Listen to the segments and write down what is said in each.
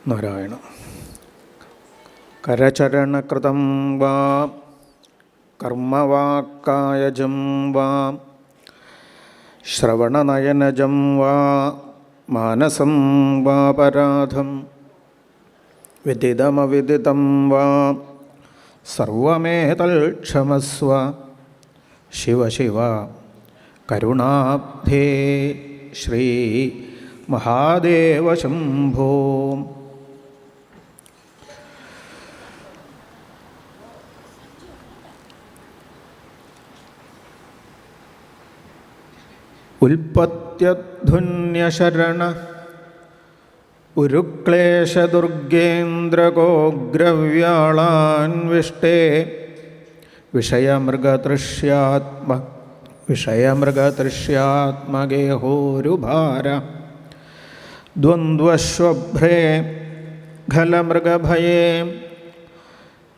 നാരായണ. കരചരണകൃതം വാ കർമ്മവാക്കായജം വാ ശ്രവണനയനജം വാ മാനസം വാപരാധം വിദിതമവിദിതം വാ സർവമേതൽ ക്ഷമസ്വ ശിവ ശിവ കരുണാബ്ധേ ശ്രീ മഹാദേവ ശംഭോ. ഉൽപ്പത്യധ്വന്യശരണ ഉരുക്ലേശദുർഗേന്ദ്രകോഗ്രവ്യാളാൻവിഷ്ടേ വിഷയമൃഗതൃഷ്യാത്മഗേഹോരുഭാര ദ്വന്ദ്വശ്വഭ്രേ ഖലമൃഗഭയേ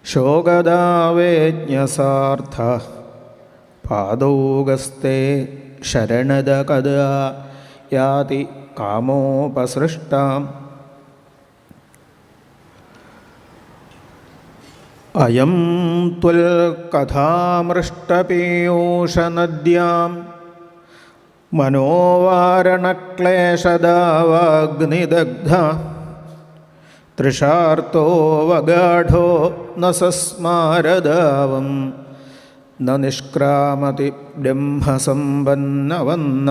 ശോകദാവേജ്ഞസാർത്ഥ പാദൗഗസ്തേ ശരണദകദാ യാതി കാമോപസൃഷ്ടാം. അയം ത്വൽ കഥാമൃഷ്ടപീയൂഷനദ്യാം മനോവാരണക്ലേശദാവാഗ്നിദഗ്ധ തൃഷാർത്തോ വഗാഢോ ന സസ്മാരദാവം ന നിഷ്ക്രാമതി ബ്രഹ്മസമ്പന്നവന്ന.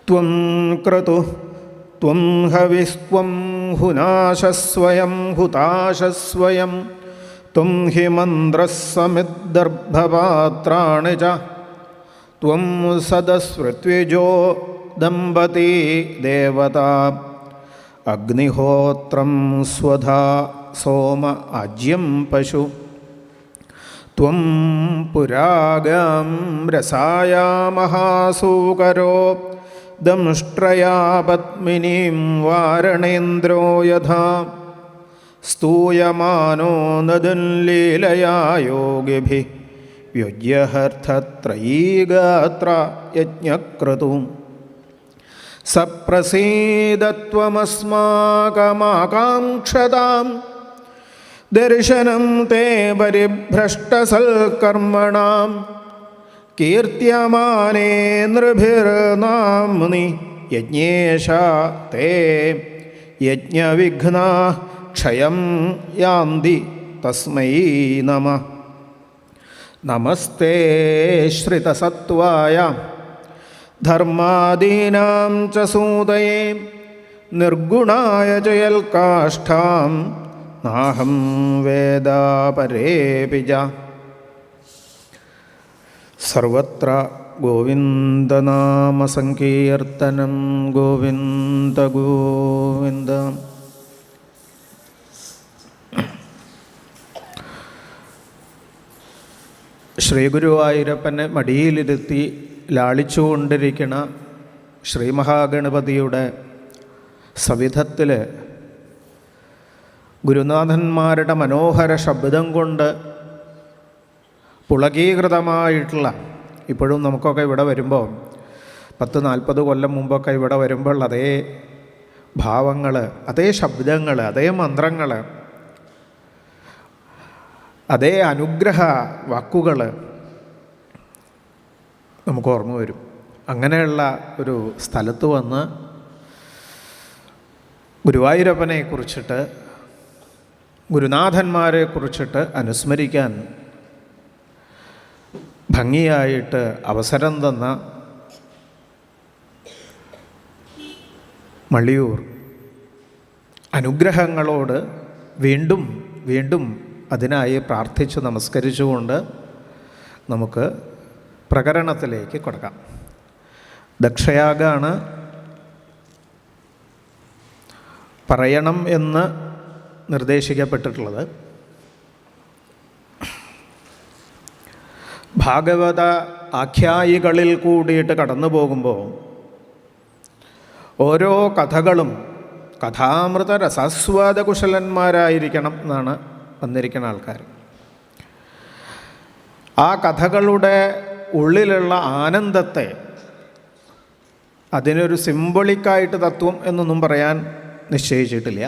ത്വം ക്രതുഃ ത്വം ഹവിസ്ത്വം ഹുനാശസ്വയം ഹുതാശസ്വയം ത്വം ഹി മന്ത്രഃ സമിദ്ദർഭപാത്രാണി ച ത്വം സദസ്പൃഥ്വിജോ ദമ്പതി ദേവതാ അഗ്നിഹോത്രം സ്വധാ സോമ ആജ്യം പശു ത്വം പുരാഗാം രസായാമഹാസൂകരോ ദംഷ്ട്രയാ പത്മിനീം വാരണേന്ദ്രോ യഥാ സ്തൂയമാനോ നദൻലീലയാ യോഗിഭിഃ വ്യുജ്യഹർത്ഥത്രയീഗാത്ര യജ്ഞക്രതും. സപ്രസീദത്വമസ്മാകമാകാംക്ഷതാം ദർശനം തേ പരിഭ്രഷ്ടസൽക്കർമ്മണാം കീർത്യമാനേ നൃഭിർനാംനി യജ്ഞേശ തേ യജ്ഞവിഘ്നാ ക്ഷയം യാന്തി തസ്മൈ നമഃ. നമസ്തേ ശ്രിതസത്വായ ധർമാദീനാം ച സൂതയേ നിർഗുണായ ച യൽകാഷ്ഠാം നാഹം വേദാപരേപി ച. സർവത്ര ഗോവിന്ദനാമസങ്കീർത്തനം ഗോവിന്ദ ഗോവിന്ദ. ശ്രീഗുരുവായൂരപ്പനെ മടിയിലിരുത്തി ലാളിച്ചുകൊണ്ടിരിക്കുന്ന ശ്രീമഹാഗണപതിയുടെ സവിധത്തിൽ ഗുരുനാഥന്മാരുടെ മനോഹര ശബ്ദം കൊണ്ട് പുളകീകൃതമായിട്ടുള്ള, ഇപ്പോഴും നമുക്കൊക്കെ ഇവിടെ വരുമ്പോൾ 10-40 കൊല്ലം മുമ്പൊക്കെ ഇവിടെ വരുമ്പോൾ അതേ ഭാവങ്ങൾ, അതേ ശബ്ദങ്ങൾ, അതേ മന്ത്രങ്ങൾ, അതേ അനുഗ്രഹ വാക്കുകൾ നമുക്ക് ഓർമ്മ വരും. അങ്ങനെയുള്ള ഒരു സ്ഥലത്ത് വന്ന് ഗുരുവായൂരപ്പനെ കുറിച്ചിട്ട്, ഗുരുനാഥന്മാരെ കുറിച്ചിട്ട് അനുസ്മരിക്കാൻ ഭംഗിയായിട്ട് അവസരം തന്ന മള്ളിയൂർ അനുഗ്രഹങ്ങളോട് വീണ്ടും വീണ്ടും അതിനായി പ്രാർത്ഥിച്ചു നമസ്കരിച്ചുകൊണ്ട് നമുക്ക് പ്രകരണത്തിലേക്ക് കൊടുക്കാം. ദക്ഷയാഗാണ് പറയണം എന്ന് നിർദ്ദേശിക്കപ്പെട്ടിട്ടുള്ളത്. ഭാഗവത ആഖ്യായികളിൽ കൂടിയിട്ട് കടന്നു പോകുമ്പോൾ ഓരോ കഥകളും കഥാമൃത രസാസ്വാദ കുശലന്മാരായിരിക്കണം എന്നാണ് വന്നിരിക്കുന്ന ആൾക്കാർ. ആ കഥകളുടെ ഉള്ളിലുള്ള ആനന്ദത്തെ അതിനൊരു സിംബോളിക്കായിട്ട് തത്വം എന്നൊന്നും പറയാൻ നിശ്ചയിച്ചിട്ടില്ല.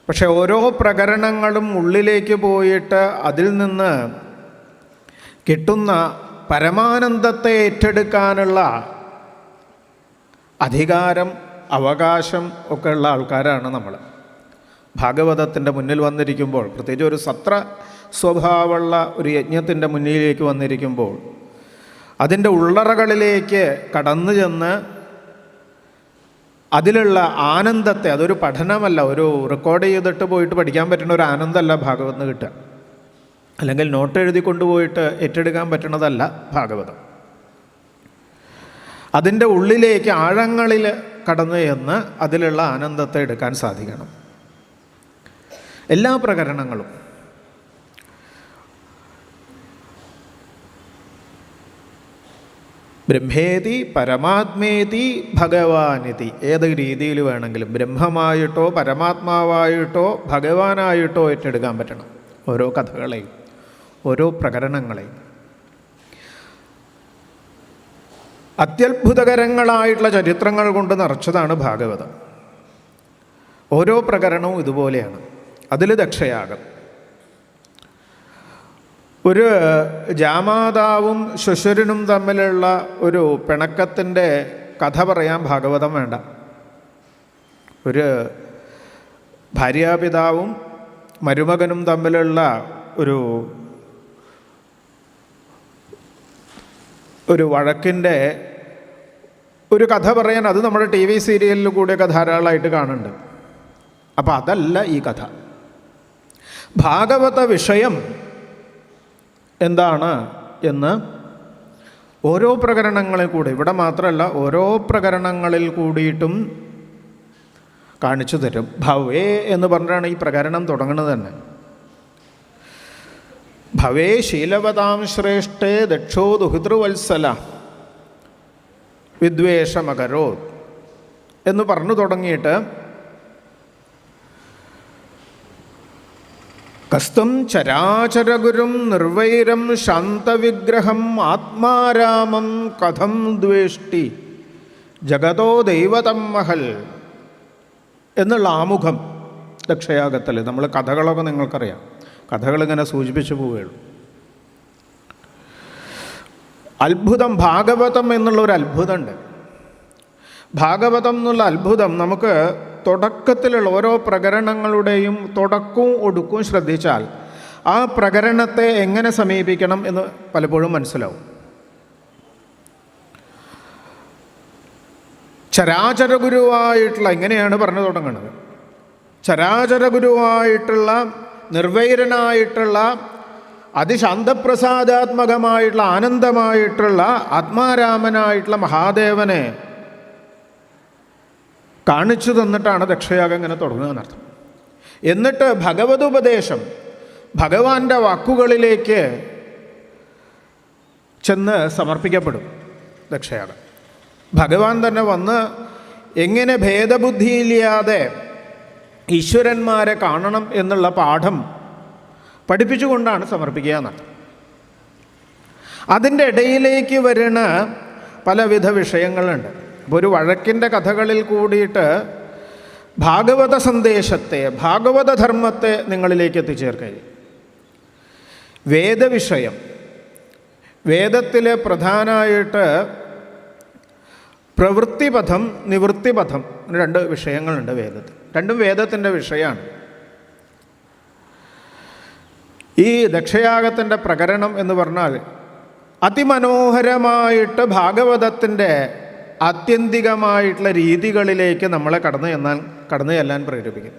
പക്ഷെ ഓരോ പ്രകരണങ്ങളും ഉള്ളിലേക്ക് പോയിട്ട് അതിൽ നിന്ന് കിട്ടുന്ന പരമാനന്ദത്തെ ഏറ്റെടുക്കാനുള്ള അധികാരം, അവകാശം ഒക്കെ ഉള്ള ആൾക്കാരാണ് നമ്മൾ. ഭാഗവതത്തിൻ്റെ മുന്നിൽ വന്നിരിക്കുമ്പോൾ, പ്രത്യേകിച്ച് ഒരു സത്ര സ്വഭാവമുള്ള ഒരു യജ്ഞത്തിൻ്റെ മുന്നിലേക്ക് വന്നിരിക്കുമ്പോൾ, അതിൻ്റെ ഉള്ളറകളിലേക്ക് കടന്നു ചെന്ന് അതിലുള്ള ആനന്ദത്തെ, അതൊരു പഠനമല്ല, ഒരു റെക്കോർഡ് ചെയ്തിട്ട് പോയിട്ട് പഠിക്കാൻ പറ്റുന്ന ഒരു ആനന്ദമല്ല ഭാഗവതം കിട്ടുക, അല്ലെങ്കിൽ നോട്ട് എഴുതി കൊണ്ടുപോയിട്ട് ഏറ്റെടുക്കാൻ പറ്റുന്നതല്ല ഭാഗവതം. അതിൻ്റെ ഉള്ളിലേക്ക് ആഴങ്ങളിൽ കടന്നു ചെന്ന് അതിലുള്ള ആനന്ദത്തെ എടുക്കാൻ സാധിക്കണം. എല്ലാ പ്രകരണങ്ങളും ബ്രഹ്മേതി പരമാത്മേതി ഭഗവാനിതി, ഏത് രീതിയിൽ വേണമെങ്കിലും ബ്രഹ്മമായിട്ടോ പരമാത്മാവായിട്ടോ ഭഗവാനായിട്ടോ ഏറ്റെടുക്കാൻ പറ്റണം. ഓരോ കഥകളെയും ഓരോ പ്രകരണങ്ങളെയും അത്യത്ഭുതകരങ്ങളായിട്ടുള്ള ചരിത്രങ്ങൾ കൊണ്ട് നിറച്ചതാണ് ഭാഗവതം. ഓരോ പ്രകരണവും ഇതുപോലെയാണ്. അതിൽ ദക്ഷയാഗം, ഒരു ജാമാതാവും ശ്വശുരനും തമ്മിലുള്ള ഒരു പിണക്കത്തിൻ്റെ കഥ പറയാൻ ഭാഗവതം വേണ്ട. ഒരു ഭാര്യാപിതാവും മരുമകനും തമ്മിലുള്ള ഒരു വഴക്കിൻ്റെ ഒരു കഥ പറയാൻ അത് നമ്മുടെ TV സീരിയലിൽ കൂടെയൊക്കെ ധാരാളമായിട്ട് കാണുന്നുണ്ട്. അപ്പം അതല്ല ഈ കഥ. ഭാഗവത വിഷയം എന്താണ് എന്ന് ഓരോ പ്രകരണങ്ങളിൽ കൂടി, ഇവിടെ മാത്രമല്ല ഓരോ പ്രകരണങ്ങളിൽ കൂടിയിട്ടും കാണിച്ചു തരും. ഭവേ എന്ന് പറഞ്ഞാണ് ഈ പ്രകരണം തുടങ്ങുന്നത് തന്നെ. ഭവേ ശീലവതാം ശ്രേഷ്ഠേ ദക്ഷോ ദുഹിതൃവത്സല വിദ്വേഷമകരോ എന്ന് പറഞ്ഞു തുടങ്ങിയിട്ട് കസ്തും ചരാചരഗുരും നിർവൈരം ശാന്തവിഗ്രഹം ആത്മാരാമം കഥം ദ്വേഷ്ടി ജഗതോ ദൈവതം മഹൽ എന്നുള്ള ആമുഖം ദക്ഷയാഗത്തിൽ. നമ്മൾ കഥകളൊക്കെ നിങ്ങൾക്കറിയാം, കഥകളിങ്ങനെ സൂചിപ്പിച്ചു പോവുകയുള്ളൂ. അത്ഭുതം, ഭാഗവതം എന്നുള്ളൊരു അത്ഭുതമുണ്ട്. ഭാഗവതം എന്നുള്ള അത്ഭുതം നമുക്ക് തുടക്കത്തിലുള്ള ഓരോ പ്രകരണങ്ങളുടെയും തുടക്കവും ഒടുക്കവും ശ്രദ്ധിച്ചാൽ ആ പ്രകരണത്തെ എങ്ങനെ സമീപിക്കണം എന്ന് പലപ്പോഴും മനസ്സിലാവും. ചരാചരഗുരുവായിട്ടുള്ള, ഇങ്ങനെയാണ് പറഞ്ഞു തുടങ്ങുന്നത്, ചരാചരഗുരുവായിട്ടുള്ള നിർവൈരനായിട്ടുള്ള അതിശാന്തപ്രസാദാത്മകമായിട്ടുള്ള ആനന്ദമായിട്ടുള്ള ആത്മാരാമനായിട്ടുള്ള മഹാദേവനെ കാണിച്ചു തന്നിട്ടാണ് ദക്ഷയാഗം ഇങ്ങനെ തുടങ്ങുക എന്നർത്ഥം. എന്നിട്ട് ഭഗവതുപദേശം, ഭഗവാന്റെ വാക്കുകളിലേക്ക് ചെന്ന് സമർപ്പിക്കപ്പെടും ദക്ഷയാഗം. ഭഗവാൻ തന്നെ വന്ന് എങ്ങനെ ഭേദബുദ്ധിയില്ലാതെ ഈശ്വരന്മാരെ കാണണം എന്നുള്ള പാഠം പഠിപ്പിച്ചുകൊണ്ടാണ് സമർപ്പിക്കുക എന്നർത്ഥം. അതിൻ്റെ ഇടയിലേക്ക് വരുന്ന പലവിധ വിഷയങ്ങളുണ്ട്. അപ്പോൾ ഒരു വഴക്കിൻ്റെ കഥകളിൽ കൂടിയിട്ട് ഭാഗവത സന്ദേശത്തെ, ഭാഗവതധർമ്മത്തെ നിങ്ങളിലേക്ക് എത്തിച്ചേർക്കുക. വേദവിഷയം, വേദത്തിലെ പ്രധാനമായിട്ട് പ്രവൃത്തിപഥം നിവൃത്തിപഥം, രണ്ട് വിഷയങ്ങളുണ്ട് വേദത്തിൽ. രണ്ടും വേദത്തിൻ്റെ വിഷയമാണ്. ഈ ദക്ഷയാഗത്തിൻ്റെ പ്രകരണം എന്ന് പറഞ്ഞാൽ അതിമനോഹരമായിട്ട് ഭാഗവതത്തിൻ്റെ ആത്യന്തികമായിട്ടുള്ള രീതികളിലേക്ക് നമ്മളെ കടന്നു ചെല്ലാൻ പ്രേരിപ്പിക്കും.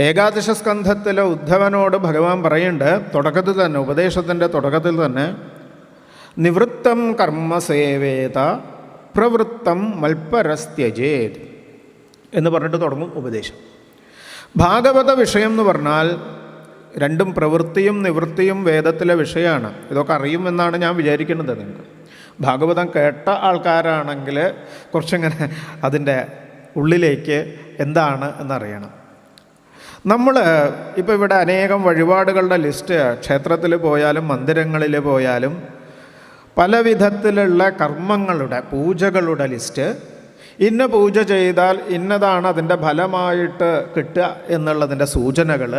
ഏകാദശ സ്കന്ധത്തിലെ ഉദ്ധവനോട് ഭഗവാൻ പറയുന്നുണ്ട്, തുടക്കത്തിൽ തന്നെ, ഉപദേശത്തിൻ്റെ തുടക്കത്തിൽ തന്നെ, നിവൃത്തം കർമ്മസേവേത പ്രവൃത്തം മൽപ്പരസ്ത്യജേത് എന്ന് പറഞ്ഞിട്ട് തുടങ്ങും ഉപദേശം. ഭാഗവത വിഷയം എന്ന് പറഞ്ഞാൽ രണ്ടും, പ്രവൃത്തിയും നിവൃത്തിയും വേദത്തിലെ വിഷയമാണ്. ഇതൊക്കെ അറിയുമെന്നാണ് ഞാൻ വിചാരിക്കുന്നത്. നിങ്ങൾക്ക് ഭാഗവതം കേട്ട ആൾക്കാരാണെങ്കിൽ കുറച്ചിങ്ങനെ അതിൻ്റെ ഉള്ളിലേക്ക് എന്താണ് എന്നറിയണം. നമ്മൾ ഇപ്പോൾ ഇവിടെ അനേകം വഴിപാടുകളുടെ ലിസ്റ്റ്, ക്ഷേത്രത്തിൽ പോയാലും മന്ദിരങ്ങളിൽ പോയാലും പല വിധത്തിലുള്ള കർമ്മങ്ങളുടെ, പൂജകളുടെ ലിസ്റ്റ് ഇന്ന പൂജ ചെയ്താൽ ഇന്നതാണ് അതിൻ്റെ ഫലമായിട്ട് കിട്ടുക എന്നുള്ളതിൻ്റെ സൂചനകൾ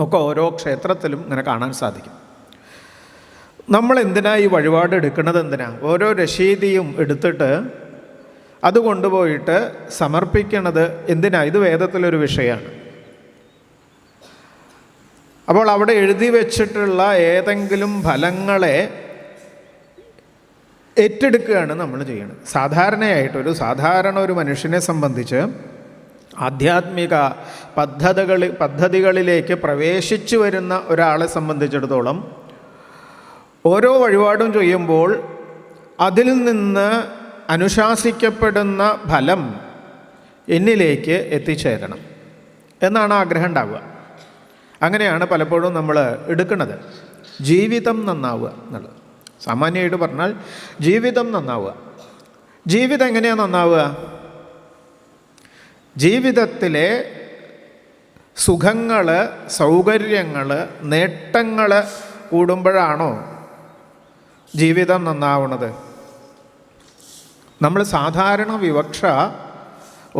ഒക്കെ ഓരോ ക്ഷേത്രത്തിലും ഇങ്ങനെ കാണാൻ സാധിക്കും. നമ്മൾ എന്തിനാ ഈ വഴിപാട് എടുക്കുന്നത്? എന്തിനാ? ഓരോ രശീതിയും എടുത്തിട്ട് അത് കൊണ്ടുപോയിട്ട് സമർപ്പിക്കണത് എന്തിനാ? ഇത് വേദത്തിലൊരു വിഷയമാണ്. അപ്പോൾ അവിടെ എഴുതി വച്ചിട്ടുള്ള ഏതെങ്കിലും ഫലങ്ങളെ ഏറ്റെടുക്കുകയാണ് നമ്മൾ ചെയ്യുന്നത്. സാധാരണ ഒരു മനുഷ്യനെ സംബന്ധിച്ച് ആധ്യാത്മിക പദ്ധതികളിലേക്ക് പ്രവേശിച്ചു വരുന്ന ഒരാളെ സംബന്ധിച്ചിടത്തോളം ഓരോ വഴിപാടും ചെയ്യുമ്പോൾ അതിൽ നിന്ന് അനുശാസിക്കപ്പെടുന്ന ഫലം എന്നിലേക്ക് എത്തിച്ചേരണം എന്നാണ് ആഗ്രഹം ഉണ്ടാവുക. അങ്ങനെയാണ് പലപ്പോഴും നമ്മൾ എടുക്കുന്നത്. ജീവിതം നന്നാവുക എന്നുള്ളത് സാമാന്യമായിട്ട് പറഞ്ഞാൽ ജീവിതം നന്നാവുക. ജീവിതം എങ്ങനെയാണ് നന്നാവുക? ജീവിതത്തിലെ സുഖങ്ങൾ, സൗകര്യങ്ങൾ, നേട്ടങ്ങൾ കൂടുമ്പോഴാണോ ജീവിതം നന്നാവുന്നത്? നമ്മൾ സാധാരണ വിവക്ഷ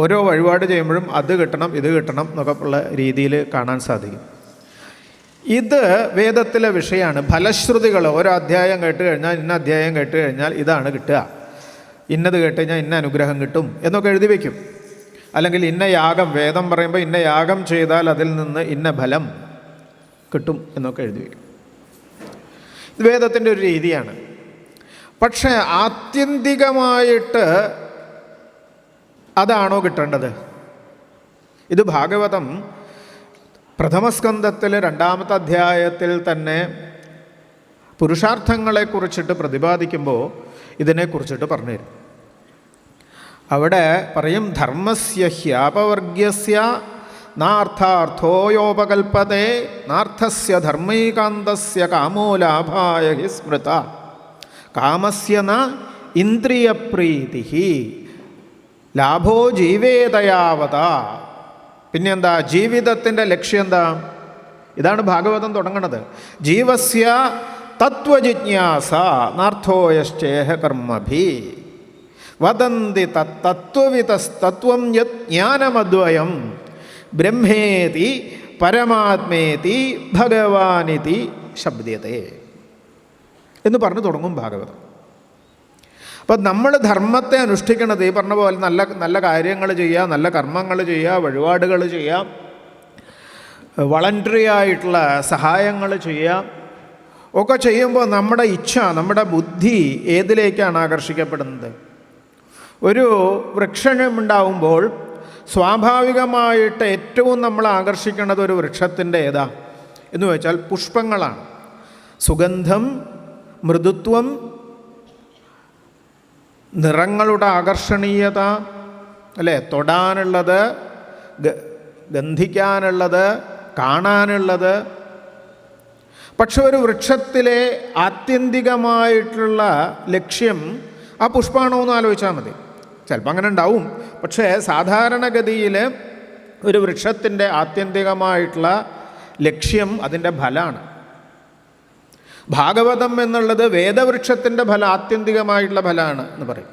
ഓരോ വഴിപാട് ചെയ്യുമ്പോഴും അത് കിട്ടണം ഇത് കിട്ടണം എന്നൊക്കെ ഉള്ള രീതിയിൽ കാണാൻ സാധിക്കും. ഇത് വേദത്തിലെ വിഷയമാണ്. ഫലശ്രുതികൾ ഓരോ അധ്യായം കേട്ട് കഴിഞ്ഞാൽ ഇന്ന അധ്യായം കേട്ട് കഴിഞ്ഞാൽ ഇതാണ് കിട്ടുക, ഇന്നത് കേട്ട് കഴിഞ്ഞാൽ ഇന്ന അനുഗ്രഹം കിട്ടും എന്നൊക്കെ എഴുതി വയ്ക്കും. അല്ലെങ്കിൽ ഇന്ന യാഗം, വേദം പറയുമ്പോൾ ഇന്ന യാഗം ചെയ്താൽ അതിൽ നിന്ന് ഇന്ന ഫലം കിട്ടും എന്നൊക്കെ എഴുതി വയ്ക്കും. ഇത് വേദത്തിൻ്റെ ഒരു രീതിയാണ്. പക്ഷേ ആത്യന്തികമായിട്ട് അതാണോ കിട്ടേണ്ടത്? ഇത് ഭാഗവതം പ്രഥമസ്കന്ധത്തിൽ 2-ാമത്തെ അധ്യായത്തിൽ തന്നെ പുരുഷാർത്ഥങ്ങളെക്കുറിച്ചിട്ട് പ്രതിപാദിക്കുമ്പോൾ ഇതിനെക്കുറിച്ചിട്ട് പറഞ്ഞു തരും. അവിടെ പറയും, ധർമ്മസ്യ ഹ്യാപവർഗ്യസ്യ നാർത്ഥാർത്ഥോയോപകൽപ്പതേ നാർത്ഥസ്യ ധർമ്മൈകാന്തസ്യ കാമോ ലാഭായ ഹി സ്മൃത കാമസ്യ ന ഇന്ദ്രിയപ്രീതി ലാഭോ ജീവേതയാവത. പിന്നെന്താ? ജീവിതത്തിൻ്റെ ലക്ഷ്യം എന്താ? ഇതാണ് ഭാഗവതം തുടങ്ങുന്നത്. ജീവസ്യ തത്വജിജ്ഞാസ നാർത്ഥോയശ്ചേഹ കർമ്മഭി വദന്തി തത്വവിതസ്തത്വം യത് ജ്ഞാനമദ്വയം ബ്രഹ്മേതി പരമാത്മേതി ഭഗവാനിതി ശബ്ദത്തെ എന്ന് പറഞ്ഞു തുടങ്ങും ഭാഗവതം. അപ്പം നമ്മൾ ധർമ്മത്തെ അനുഷ്ഠിക്കണത് ഈ പറഞ്ഞ പോലെ നല്ല നല്ല കാര്യങ്ങൾ ചെയ്യുക, നല്ല കർമ്മങ്ങൾ ചെയ്യുക, വഴിപാടുകൾ ചെയ്യുക, വളണ്ടറി ആയിട്ടുള്ള സഹായങ്ങൾ ചെയ്യുക ഒക്കെ ചെയ്യുമ്പോൾ നമ്മുടെ ഇച്ഛ, നമ്മുടെ ബുദ്ധി ഏതിലേക്കാണ് ആകർഷിക്കപ്പെടുന്നത്? ഒരു വൃക്ഷമുണ്ടാവുമ്പോൾ സ്വാഭാവികമായിട്ട് ഏറ്റവും നമ്മൾ ആകർഷിക്കുന്നത് ഒരു വൃക്ഷത്തിൻ്റെ ഏതാ എന്ന് വെച്ചാൽ പുഷ്പങ്ങളാണ്. സുഗന്ധം, മൃദുത്വം, നിറങ്ങളുടെ ആകർഷണീയത, അല്ലേ? തൊടാനുള്ളത്, ഗന്ധിക്കാനുള്ളത്, കാണാനുള്ളത്. പക്ഷെ ഒരു വൃക്ഷത്തിലെ ആത്യന്തികമായിട്ടുള്ള ലക്ഷ്യം ആ പുഷ്പമാണോ എന്ന് ആലോചിച്ചാൽ മതി. ചിലപ്പോൾ അങ്ങനെ ഉണ്ടാവും. പക്ഷേ സാധാരണഗതിയിൽ ഒരു വൃക്ഷത്തിൻ്റെ ആത്യന്തികമായിട്ടുള്ള ലക്ഷ്യം അതിൻ്റെ ഫലമാണ്. ഭാഗവതം എന്നുള്ളത് വേദവൃക്ഷത്തിൻ്റെ ആത്യന്തികമായിട്ടുള്ള ഫലമാണ് എന്ന് പറയും.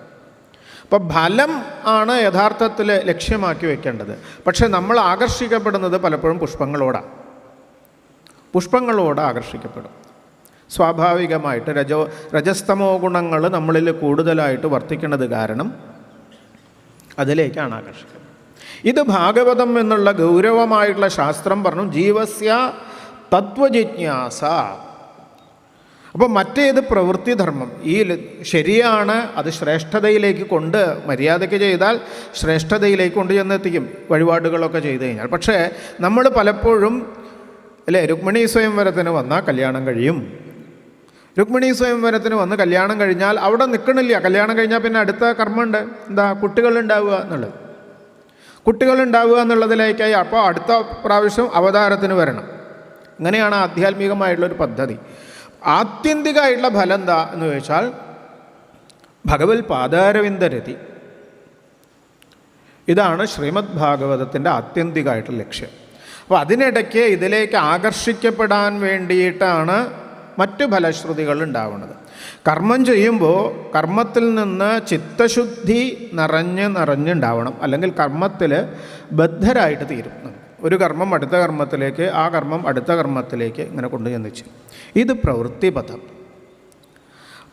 അപ്പോൾ ഫലം ആണ് യഥാർത്ഥത്തിൽ ലക്ഷ്യമാക്കി വെക്കേണ്ടത്. പക്ഷേ നമ്മൾ ആകർഷിക്കപ്പെടുന്നത് പലപ്പോഴും പുഷ്പങ്ങളോട് ആകർഷിക്കപ്പെടും. സ്വാഭാവികമായിട്ട് രജസ്തമോ ഗുണങ്ങൾ നമ്മളിൽ കൂടുതലായിട്ട് വർത്തിക്കുന്നത് കാരണം അതിലേക്കാണ് ആകർഷിക്കുന്നത്. ഇത് ഭാഗവതം എന്നുള്ള ഗൗരവമായിട്ടുള്ള ശാസ്ത്രം പറഞ്ഞു, ജീവസ്യ തത്വജിജ്ഞാസ. അപ്പോൾ മറ്റേത് പ്രവൃത്തിധർമ്മം ഈ ശരിയാണ്, അത് ശ്രേഷ്ഠതയിലേക്ക് കൊണ്ട് മര്യാദയ്ക്ക് ചെയ്താൽ ശ്രേഷ്ഠതയിലേക്ക് കൊണ്ട് ചെന്നെത്തിക്കും വഴിപാടുകളൊക്കെ ചെയ്തു കഴിഞ്ഞാൽ. പക്ഷേ നമ്മൾ പലപ്പോഴും അല്ലേ, രുക്മിണി സ്വയംവരത്തിന് വന്നാൽ കല്യാണം കഴിയും, രുക്മിണി സ്വയംവരത്തിന് വന്ന് കല്യാണം കഴിഞ്ഞാൽ അവിടെ നിൽക്കണില്ല. കല്യാണം കഴിഞ്ഞാൽ പിന്നെ അടുത്ത കർമ്മമുണ്ട്, എന്താ? കുട്ടികളുണ്ടാവുക എന്നുള്ളതിലേക്കായി. അപ്പോൾ അടുത്ത പ്രാവശ്യം അവതാരത്തിന് വരണം. ഇങ്ങനെയാണ് ആധ്യാത്മികമായിട്ടുള്ളൊരു പദ്ധതി. ആത്യന്തികമായിട്ടുള്ള ഫലം എന്താ എന്ന് ചോദിച്ചാൽ ഭഗവത് പാദാരവിന്ദരതി. ഇതാണ് ശ്രീമദ് ഭാഗവതത്തിൻ്റെ ആത്യന്തികമായിട്ടുള്ള ലക്ഷ്യം. അപ്പോൾ അതിനിടയ്ക്ക് ഇതിലേക്ക് ആകർഷിക്കപ്പെടാൻ വേണ്ടിയിട്ടാണ് മറ്റ് ഫലശ്രുതികൾ ഉണ്ടാവുന്നത്. കർമ്മം ചെയ്യുമ്പോൾ കർമ്മത്തിൽ നിന്ന് ചിത്തശുദ്ധി നിറഞ്ഞുണ്ടാവണം, അല്ലെങ്കിൽ കർമ്മത്തിൽ ബദ്ധരായിട്ട് തീരും. ഒരു കർമ്മം അടുത്ത കർമ്മത്തിലേക്ക്, ആ കർമ്മം അടുത്ത കർമ്മത്തിലേക്ക് ഇങ്ങനെ കൊണ്ടു ചെന്നിച്ചു. ഇത് പ്രവൃത്തിപഥം.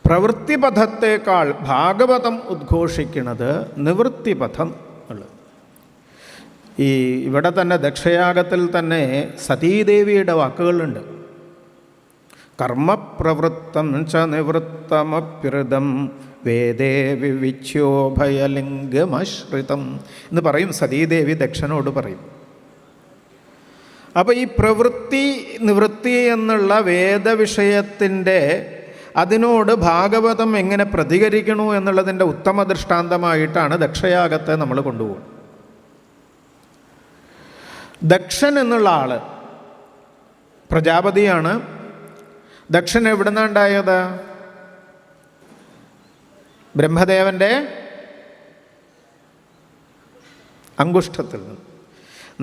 പ്രവൃത്തിപഥത്തേക്കാൾ ഭാഗവതം ഉദ്ഘോഷിക്കുന്നത് നിവൃത്തിപഥം ഉള്ളത്. ഇവിടെ തന്നെ ദക്ഷയാഗത്തിൽ തന്നെ സതീദേവിയുടെ വാക്കുകളുണ്ട്. കർമ്മപ്രവൃത്തം ച നിവൃത്തമപ്യൃതം വേദേ വിവിച്യോഭയലിംഗമശ്രിതം എന്ന് പറയും സതീദേവി ദക്ഷനോട് പറയും. അപ്പോൾ ഈ പ്രവൃത്തി നിവൃത്തി എന്നുള്ള വേദവിഷയത്തിൻ്റെ അതിനോട് ഭാഗവതം എങ്ങനെ പ്രതികരിക്കണു എന്നുള്ളതിൻ്റെ ഉത്തമ ദൃഷ്ടാന്തമായിട്ടാണ് ദക്ഷയാഗത്തെ നമ്മൾ കൊണ്ടുപോകുന്നത്. ദക്ഷൻ എന്നുള്ള ആൾ പ്രജാപതിയാണ്. ദക്ഷൻ എവിടെ നിന്നുണ്ടായത്? ബ്രഹ്മദേവൻ്റെ അങ്കുഷ്ഠത്തിൽ നിന്ന്.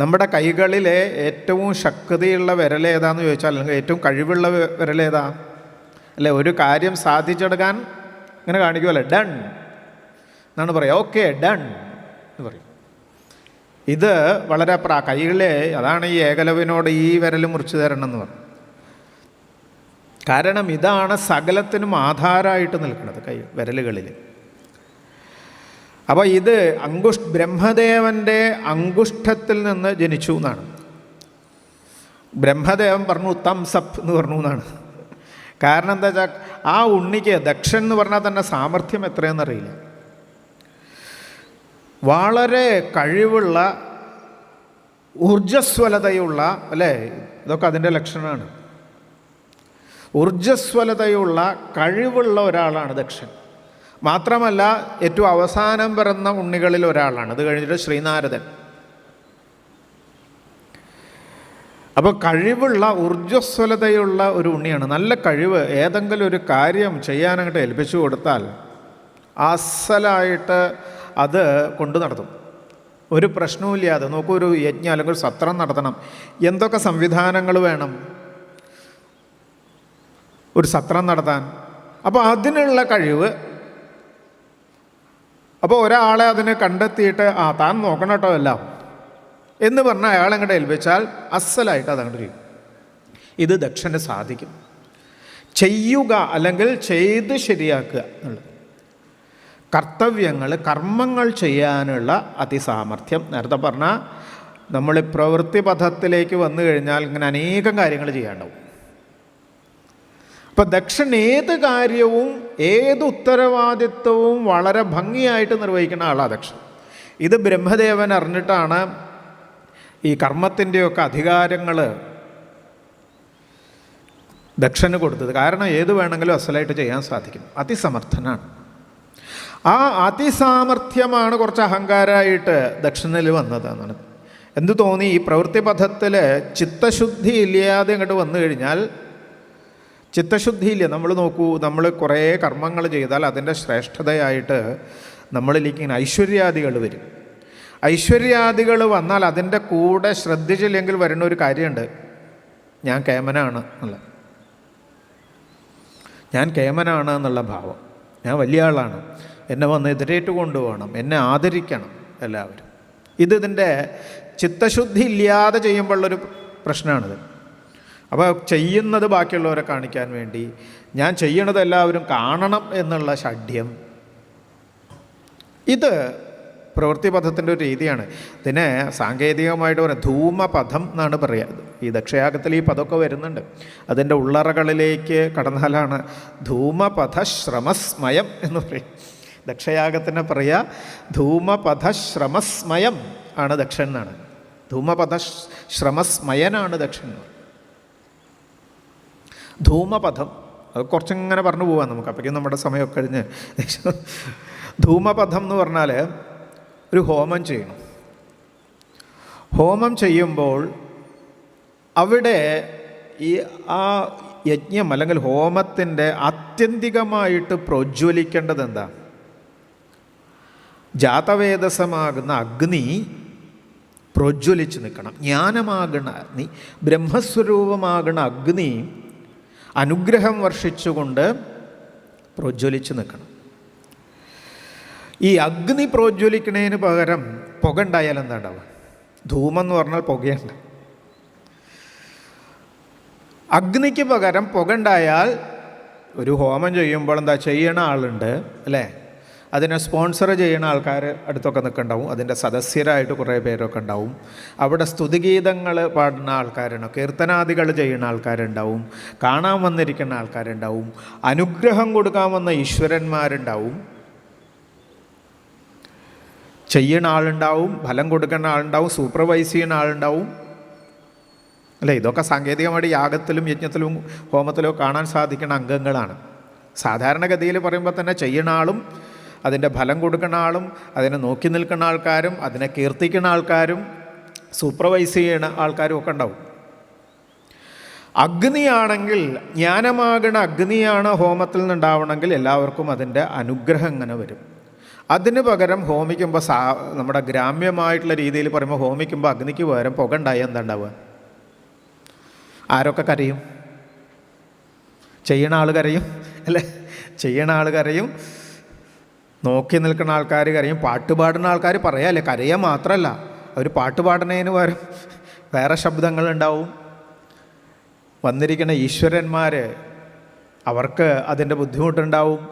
നമ്മുടെ കൈകളിലെ ഏറ്റവും ശക്തിയുള്ള വിരലേതാന്ന് ചോദിച്ചാൽ, അല്ലെങ്കിൽ ഏറ്റവും കഴിവുള്ള വിരലേതാ? അല്ലേ, ഒരു കാര്യം സാധിച്ചെടുക്കാൻ ഇങ്ങനെ കാണിക്കുമല്ലോ, ഡൺ എന്നാണ് പറയുക. ഓക്കെ ഡൺ എന്ന് പറയും. ഇത് വളരെ കൈകളെ, അതാണ് ഈ ഏകലവ്യനോട് ഈ വിരൽ മുറിച്ച് തരണം എന്ന് പറഞ്ഞു. കാരണം ഇതാണ് സകലത്തിനും ആധാരമായിട്ട് നിൽക്കുന്നത്, കൈ വിരലുകളിൽ. അപ്പോൾ ഇത് ബ്രഹ്മദേവൻ്റെ അങ്കുഷ്ഠത്തിൽ നിന്ന് ജനിച്ചു എന്നാണ്. ബ്രഹ്മദേവൻ പറഞ്ഞു തംസപ്പ് എന്ന് പറഞ്ഞു എന്നാണ്. കാരണം എന്താ വെച്ചാൽ ആ ഉണ്ണിക്ക് ദക്ഷൻ എന്ന് പറഞ്ഞാൽ തന്നെ സാമർഥ്യം എത്രയെന്നറിയില്ല. വളരെ കഴിവുള്ള ഊർജ്ജസ്വലതയുള്ള, അല്ലേ, ഇതൊക്കെ അതിൻ്റെ ലക്ഷണമാണ്. ഊർജ്ജസ്വലതയുള്ള കഴിവുള്ള ഒരാളാണ് ദക്ഷൻ. മാത്രമല്ല ഏറ്റവും അവസാനം പിറന്ന ഉണ്ണികളിൽ ഒരാളാണ്. അത് കഴിഞ്ഞിട്ട് ശ്രീനാരദൻ. അപ്പോൾ കഴിവുള്ള ഊർജ്ജസ്വലതയുള്ള ഒരു ഉണ്ണിയാണ്. നല്ല കഴിവ്. ഏതെങ്കിലും ഒരു കാര്യം ചെയ്യാനങ്ങോട്ട് ഏൽപ്പിച്ചു കൊടുത്താൽ അസലായിട്ട് അത് കൊണ്ടു നടത്തും, ഒരു പ്രശ്നവുമില്ലാതെ. നോക്കൂ, ഒരു യജ്ഞം അല്ലെങ്കിൽ ഒരു സത്രം നടത്തണം, എന്തൊക്കെ സംവിധാനങ്ങൾ വേണം ഒരു സത്രം നടത്താൻ? അപ്പോൾ അതിനുള്ള കഴിവ്. അപ്പോൾ ഒരാളെ അതിനെ കണ്ടെത്തിയിട്ട് താൻ നോക്കണം കേട്ടോ എല്ലാം എന്ന് പറഞ്ഞാൽ അയാളങ്ങോട്ട് ഏൽപ്പിച്ചാൽ അസലായിട്ട് അതങ്ങോട്ട് ചെയ്യും. ഇത് ദക്ഷന് സാധിക്കും. ചെയ്യുക അല്ലെങ്കിൽ ചെയ്ത് ശരിയാക്കുക എന്നുള്ളത്. കർത്തവ്യങ്ങൾ, കർമ്മങ്ങൾ ചെയ്യാനുള്ള അതിസാമർഥ്യം. നേരത്തെ പറഞ്ഞാൽ നമ്മൾ പ്രവൃത്തി പഥത്തിലേക്ക് വന്നു കഴിഞ്ഞാൽ ഇങ്ങനെ അനേകം കാര്യങ്ങൾ ചെയ്യാനുണ്ടാവും. അപ്പം ദക്ഷൻ ഏത് കാര്യവും ഏത് ഉത്തരവാദിത്വവും വളരെ ഭംഗിയായിട്ട് നിർവഹിക്കുന്ന ആളാണ് ദക്ഷൻ. ഇത് ബ്രഹ്മദേവൻ അറിഞ്ഞിട്ടാണ് ഈ കർമ്മത്തിൻ്റെയൊക്കെ അധികാരങ്ങൾ ദക്ഷന് കൊടുത്തത്. കാരണം ഏത് വേണമെങ്കിലും അസലായിട്ട് ചെയ്യാൻ സാധിക്കും, അതിസമർത്ഥനാണ്. ആ അതിസാമർഥ്യമാണ് കുറച്ച് അഹങ്കാരമായിട്ട് ദക്ഷനിൽ വന്നതെന്നാണ്. എന്ത് തോന്നി? ഈ പ്രവൃത്തി പഥത്തിൽ ചിത്തശുദ്ധി ഇല്ലാതെ ഇങ്ങോട്ട് വന്നു കഴിഞ്ഞാൽ, ചിത്തശുദ്ധിയില്ല. നമ്മൾ നോക്കൂ, നമ്മൾ കുറേ കർമ്മങ്ങൾ ചെയ്താൽ അതിൻ്റെ ശ്രേഷ്ഠതയായിട്ട് നമ്മളിലേക്ക് ഇങ്ങനെ ഐശ്വര്യാദികൾ വരും. ഐശ്വര്യാദികൾ വന്നാൽ അതിൻ്റെ കൂടെ ശ്രദ്ധിച്ചില്ലെങ്കിൽ വരുന്ന ഒരു കാര്യമുണ്ട്, ഞാൻ കേമനാണ് എന്നുള്ള, ഞാൻ കേമനാണ് എന്നുള്ള ഭാവം. ഞാൻ വലിയ ആളാണ്, എന്നെ വന്ന് എതിരേറ്റ് കൊണ്ടുപോകണം, എന്നെ ആദരിക്കണം എല്ലാവരും. ഇതിൻ്റെ ചിത്തശുദ്ധി ഇല്ലാതെ ചെയ്യുമ്പോഴുള്ളൊരു പ്രശ്നമാണിത്. അപ്പോൾ ചെയ്യുന്നത് ബാക്കിയുള്ളവരെ കാണിക്കാൻ വേണ്ടി, ഞാൻ ചെയ്യണത് എല്ലാവരും കാണണം എന്നുള്ള ഷഡ്യം, ഇത് പ്രവൃത്തിപഥത്തിൻ്റെ ഒരു രീതിയാണ്. ഇതിനെ സാങ്കേതികമായിട്ട് പറയാം ധൂമപഥം എന്നാണ് പറയുക. ഈ ദക്ഷയാഗത്തിൽ ഈ പദമൊക്കെ വരുന്നുണ്ട്. അതിൻ്റെ ഉള്ളറകളിലേക്ക് കടന്നാലാണ് ധൂമപഥശ്രമസ്മയം എന്ന് പറയും. ദക്ഷയാഗത്തിനെ പറയുക ധൂമപഥശ്രമസ്മയം ആണ് ദക്ഷൻ എന്നാണ്. ധൂമപഥശ്രമസ്മയനാണ് ദക്ഷൻ. ധൂമപഥം അത് കുറച്ചിങ്ങനെ പറഞ്ഞു പോകാം നമുക്ക്, അപ്പോഴേക്കും നമ്മുടെ സമയമൊക്കെ കഴിഞ്ഞ്. ധൂമപഥം എന്ന് പറഞ്ഞാൽ ഒരു ഹോമം ചെയ്യണം. ഹോമം ചെയ്യുമ്പോൾ അവിടെ ഈ ആ യജ്ഞം അല്ലെങ്കിൽ ഹോമത്തിൻ്റെ ആത്യന്തികമായിട്ട് പ്രോജ്വലിക്കേണ്ടത് എന്താ? ജാതവേദസമാകുന്ന അഗ്നി പ്രോജ്വലിച്ച് നിൽക്കണം. ജ്ഞാനമാകണ അഗ്നി, ബ്രഹ്മസ്വരൂപമാകണ അഗ്നി അനുഗ്രഹം വർഷിച്ചുകൊണ്ട് പ്രോജ്വലിച്ച് നിൽക്കണം. ഈ അഗ്നി പ്രോജ്വലിക്കുന്നതിന് പകരം പുക ഉണ്ടായാൽ എന്താ ഉണ്ടാവുക? ധൂമം എന്ന് പറഞ്ഞാൽ പുകയുണ്ട്. അഗ്നിക്ക് പകരം പുക ഉണ്ടായാൽ ഒരു ഹോമം ചെയ്യുമ്പോൾ എന്താ ചെയ്യണ ആളുണ്ട് അല്ലേ, അതിനെ സ്പോൺസർ ചെയ്യുന്ന ആൾക്കാർ അടുത്തൊക്കെ നിൽക്കുന്നുണ്ടാവും, അതിൻ്റെ സദസ്യരായിട്ട് കുറേ പേരൊക്കെ ഉണ്ടാവും, അവിടെ സ്തുതിഗീതങ്ങൾ പാടുന്ന ആൾക്കാരുണ്ടാവും, കീർത്തനാദികൾ ചെയ്യുന്ന ആൾക്കാരുണ്ടാവും, കാണാൻ വന്നിരിക്കുന്ന ആൾക്കാരുണ്ടാവും, അനുഗ്രഹം കൊടുക്കാൻ വന്ന ഈശ്വരന്മാരുണ്ടാവും, ചെയ്യുന്ന ആളുണ്ടാവും, ഫലം കൊടുക്കുന്ന ആളുണ്ടാവും, സൂപ്പർവൈസ് ചെയ്യുന്ന ആളുണ്ടാവും അല്ലേ. ഇതൊക്കെ സാങ്കേതികമായിട്ട് യാഗത്തിലും യജ്ഞത്തിലും ഹോമത്തിലും കാണാൻ സാധിക്കുന്ന അംഗങ്ങളാണ്. സാധാരണഗതിയിൽ പറയുമ്പോൾ തന്നെ ചെയ്യുന്ന ആളും അതിൻ്റെ ഫലം കൊടുക്കുന്ന ആളും അതിനെ നോക്കി നിൽക്കുന്ന ആൾക്കാരും അതിനെ കീർത്തിക്കുന്ന ആൾക്കാരും സൂപ്പർവൈസ് ചെയ്യുന്ന ആൾക്കാരും ഒക്കെ ഉണ്ടാവും. അഗ്നിയാണെങ്കിൽ, ജ്ഞാനമാകണ അഗ്നിയാണ് ഹോമത്തിൽ നിന്നുണ്ടാവണമെങ്കിൽ എല്ലാവർക്കും അതിൻ്റെ അനുഗ്രഹം ഇങ്ങനെ വരും. അതിന് പകരം ഹോമിക്കുമ്പോൾ നമ്മുടെ ഗ്രാമ്യമായിട്ടുള്ള രീതിയിൽ പറയുമ്പോൾ ഹോമിക്കുമ്പോൾ അഗ്നിക്ക് പകരം പുക ഉണ്ടായാൽ എന്താ ഉണ്ടാവുക? ആരൊക്കെ കരയും? ചെയ്യണ ആൾ കരയും അല്ലേ, ചെയ്യണ ആൾ കരയും, നോക്കി നിൽക്കുന്ന ആൾക്കാർ കരയും, പാട്ട് പാടുന്ന ആൾക്കാർ പറയാല്ലേ, കരയാൻ മാത്രമല്ല അവർ പാട്ട് പാടുന്നതിന് പകരം വേറെ ശബ്ദങ്ങളുണ്ടാവും. വന്നിരിക്കുന്ന ഈശ്വരന്മാർ അവർക്ക് അതിൻ്റെ ബുദ്ധിമുട്ടുണ്ടാവും,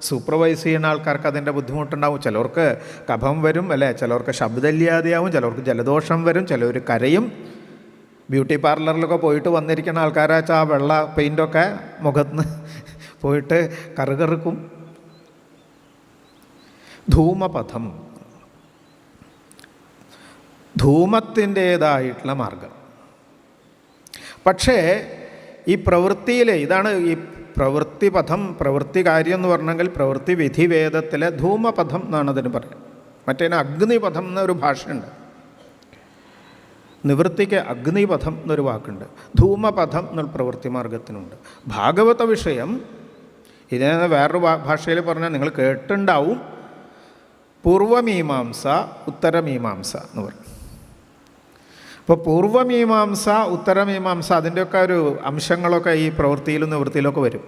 സൂപ്പർവൈസ് ചെയ്യുന്ന ആൾക്കാർക്ക് അതിൻ്റെ ബുദ്ധിമുട്ടുണ്ടാവും. ചിലർക്ക് കഫം വരും അല്ലേ, ചിലർക്ക് ശബ്ദമില്ലാതെയാവും, ചിലർക്ക് ജലദോഷം വരും, ചിലർ കരയും. ബ്യൂട്ടി പാർലറിലൊക്കെ പോയിട്ട് വന്നിരിക്കുന്ന ആൾക്കാരാച്ചാൽ ആ വെള്ള പെയിൻ്റൊക്കെ മുഖത്ത് പോയിട്ട് കറുകറുക്കും. ധൂമപഥം, ധൂമത്തിൻ്റേതായിട്ടുള്ള മാർഗം. പക്ഷേ ഈ പ്രവൃത്തിയിൽ ഇതാണ് ഈ പ്രവൃത്തി പഥം, പ്രവൃത്തി കാര്യം എന്ന് പറഞ്ഞെങ്കിൽ പ്രവൃത്തി വിധിവേദത്തിലെ ധൂമപഥം എന്നാണ് അതിന് പറയുക. മറ്റേതിന് അഗ്നിപഥം എന്നൊരു ഭാഷയുണ്ട്. നിവൃത്തിക്ക് അഗ്നിപഥം എന്നൊരു വാക്കുണ്ട്, ധൂമപഥം എന്നുള്ള പ്രവൃത്തി മാർഗത്തിനുണ്ട്. ഭാഗവത വിഷയം ഇതിനെ വേറൊരു ഭാഷയിൽ പറഞ്ഞാൽ നിങ്ങൾ കേട്ടിട്ടുണ്ടാവും, പൂർവമീമാംസ ഉത്തരമീമാംസ എന്ന് പറയും. അപ്പോൾ പൂർവമീമാംസ ഉത്തരമീമാംസ അതിൻ്റെയൊക്കെ ഒരു അംശങ്ങളൊക്കെ ഈ പ്രവൃത്തിയിലും നിവൃത്തിയിലൊക്കെ വരും.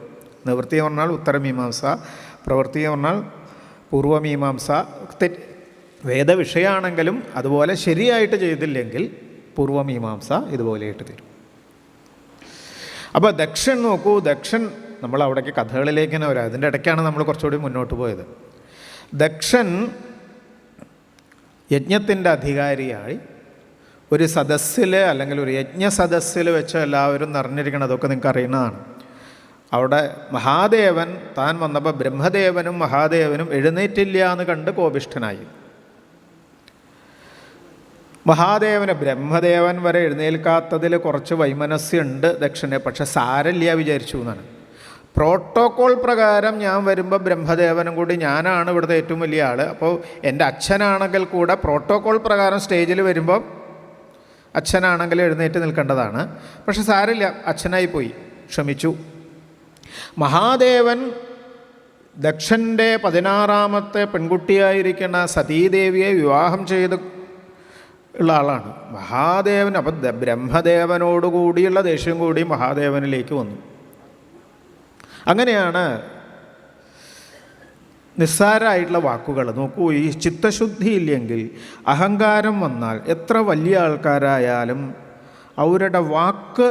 നിവൃത്തി എന്ന് പറഞ്ഞാൽ ഉത്തരമീമാംസ, പ്രവൃത്തി എന്ന് പറഞ്ഞാൽ പൂർവമീമാംസ. വേദവിഷയമാണെങ്കിലും അതുപോലെ ശരിയായിട്ട് ചെയ്തില്ലെങ്കിൽ പൂർവമീമാംസ ഇതുപോലെയായിട്ട് തരും. അപ്പോൾ ദക്ഷൻ നോക്കൂ, ദക്ഷൻ നമ്മൾ അവിടേക്ക് കഥകളിലേക്ക് തന്നെ വരാം, അതിൻ്റെ ഇടയ്ക്കാണ് നമ്മൾ കുറച്ചുകൂടി മുന്നോട്ട് പോയത്. ദക്ഷൻ യജ്ഞത്തിൻ്റെ അധികാരിയായി ഒരു സദസ്സിൽ അല്ലെങ്കിൽ ഒരു യജ്ഞ സദസ്സിൽ വെച്ച് എല്ലാവരും നിറഞ്ഞിരിക്കണം. അതൊക്കെ നിങ്ങൾക്ക് അറിയുന്നതാണ്. അവിടെ മഹാദേവൻ താൻ വന്നപ്പോൾ ബ്രഹ്മദേവനും മഹാദേവനും എഴുന്നേറ്റില്ല എന്ന് കണ്ട് കോപിഷ്ഠനായി. മഹാദേവന് ബ്രഹ്മദേവൻ വരെ എഴുന്നേൽക്കാത്തതിൽ കുറച്ച് വൈമനസ്യമുണ്ട് ദക്ഷനെ, പക്ഷെ സാരല്ല വിചാരിച്ചു എന്നാണ്. പ്രോട്ടോക്കോൾ പ്രകാരം ഞാൻ വരുമ്പോൾ ബ്രഹ്മദേവനും കൂടി, ഞാനാണ് ഇവിടുത്തെ ഏറ്റവും വലിയ ആൾ, അപ്പോൾ എൻ്റെ അച്ഛനാണെങ്കിൽ കൂടെ പ്രോട്ടോക്കോൾ പ്രകാരം സ്റ്റേജിൽ വരുമ്പോൾ അച്ഛനാണെങ്കിൽ എഴുന്നേറ്റ് നിൽക്കേണ്ടതാണ്. പക്ഷെ സാരമില്ല, അച്ഛനായി പോയി, ക്ഷമിച്ചു. മഹാദേവൻ ദക്ഷൻ്റെ 16ാമത്തെ പെൺകുട്ടിയായിരിക്കുന്ന സതീദേവിയെ വിവാഹം ചെയ്ത് ഉള്ള ആളാണ് മഹാദേവൻ. അപ്പം ബ്രഹ്മദേവനോടുകൂടിയുള്ള ദേഷ്യം കൂടി മഹാദേവനിലേക്ക് വന്നു. അങ്ങനെയാണ് നിസ്സാരമായിട്ടുള്ള വാക്കുകൾ. നോക്കൂ, ഈ ചിത്തശുദ്ധി ഇല്ലെങ്കിൽ, അഹങ്കാരം വന്നാൽ എത്ര വലിയ ആൾക്കാരായാലും അവരുടെ വാക്ക്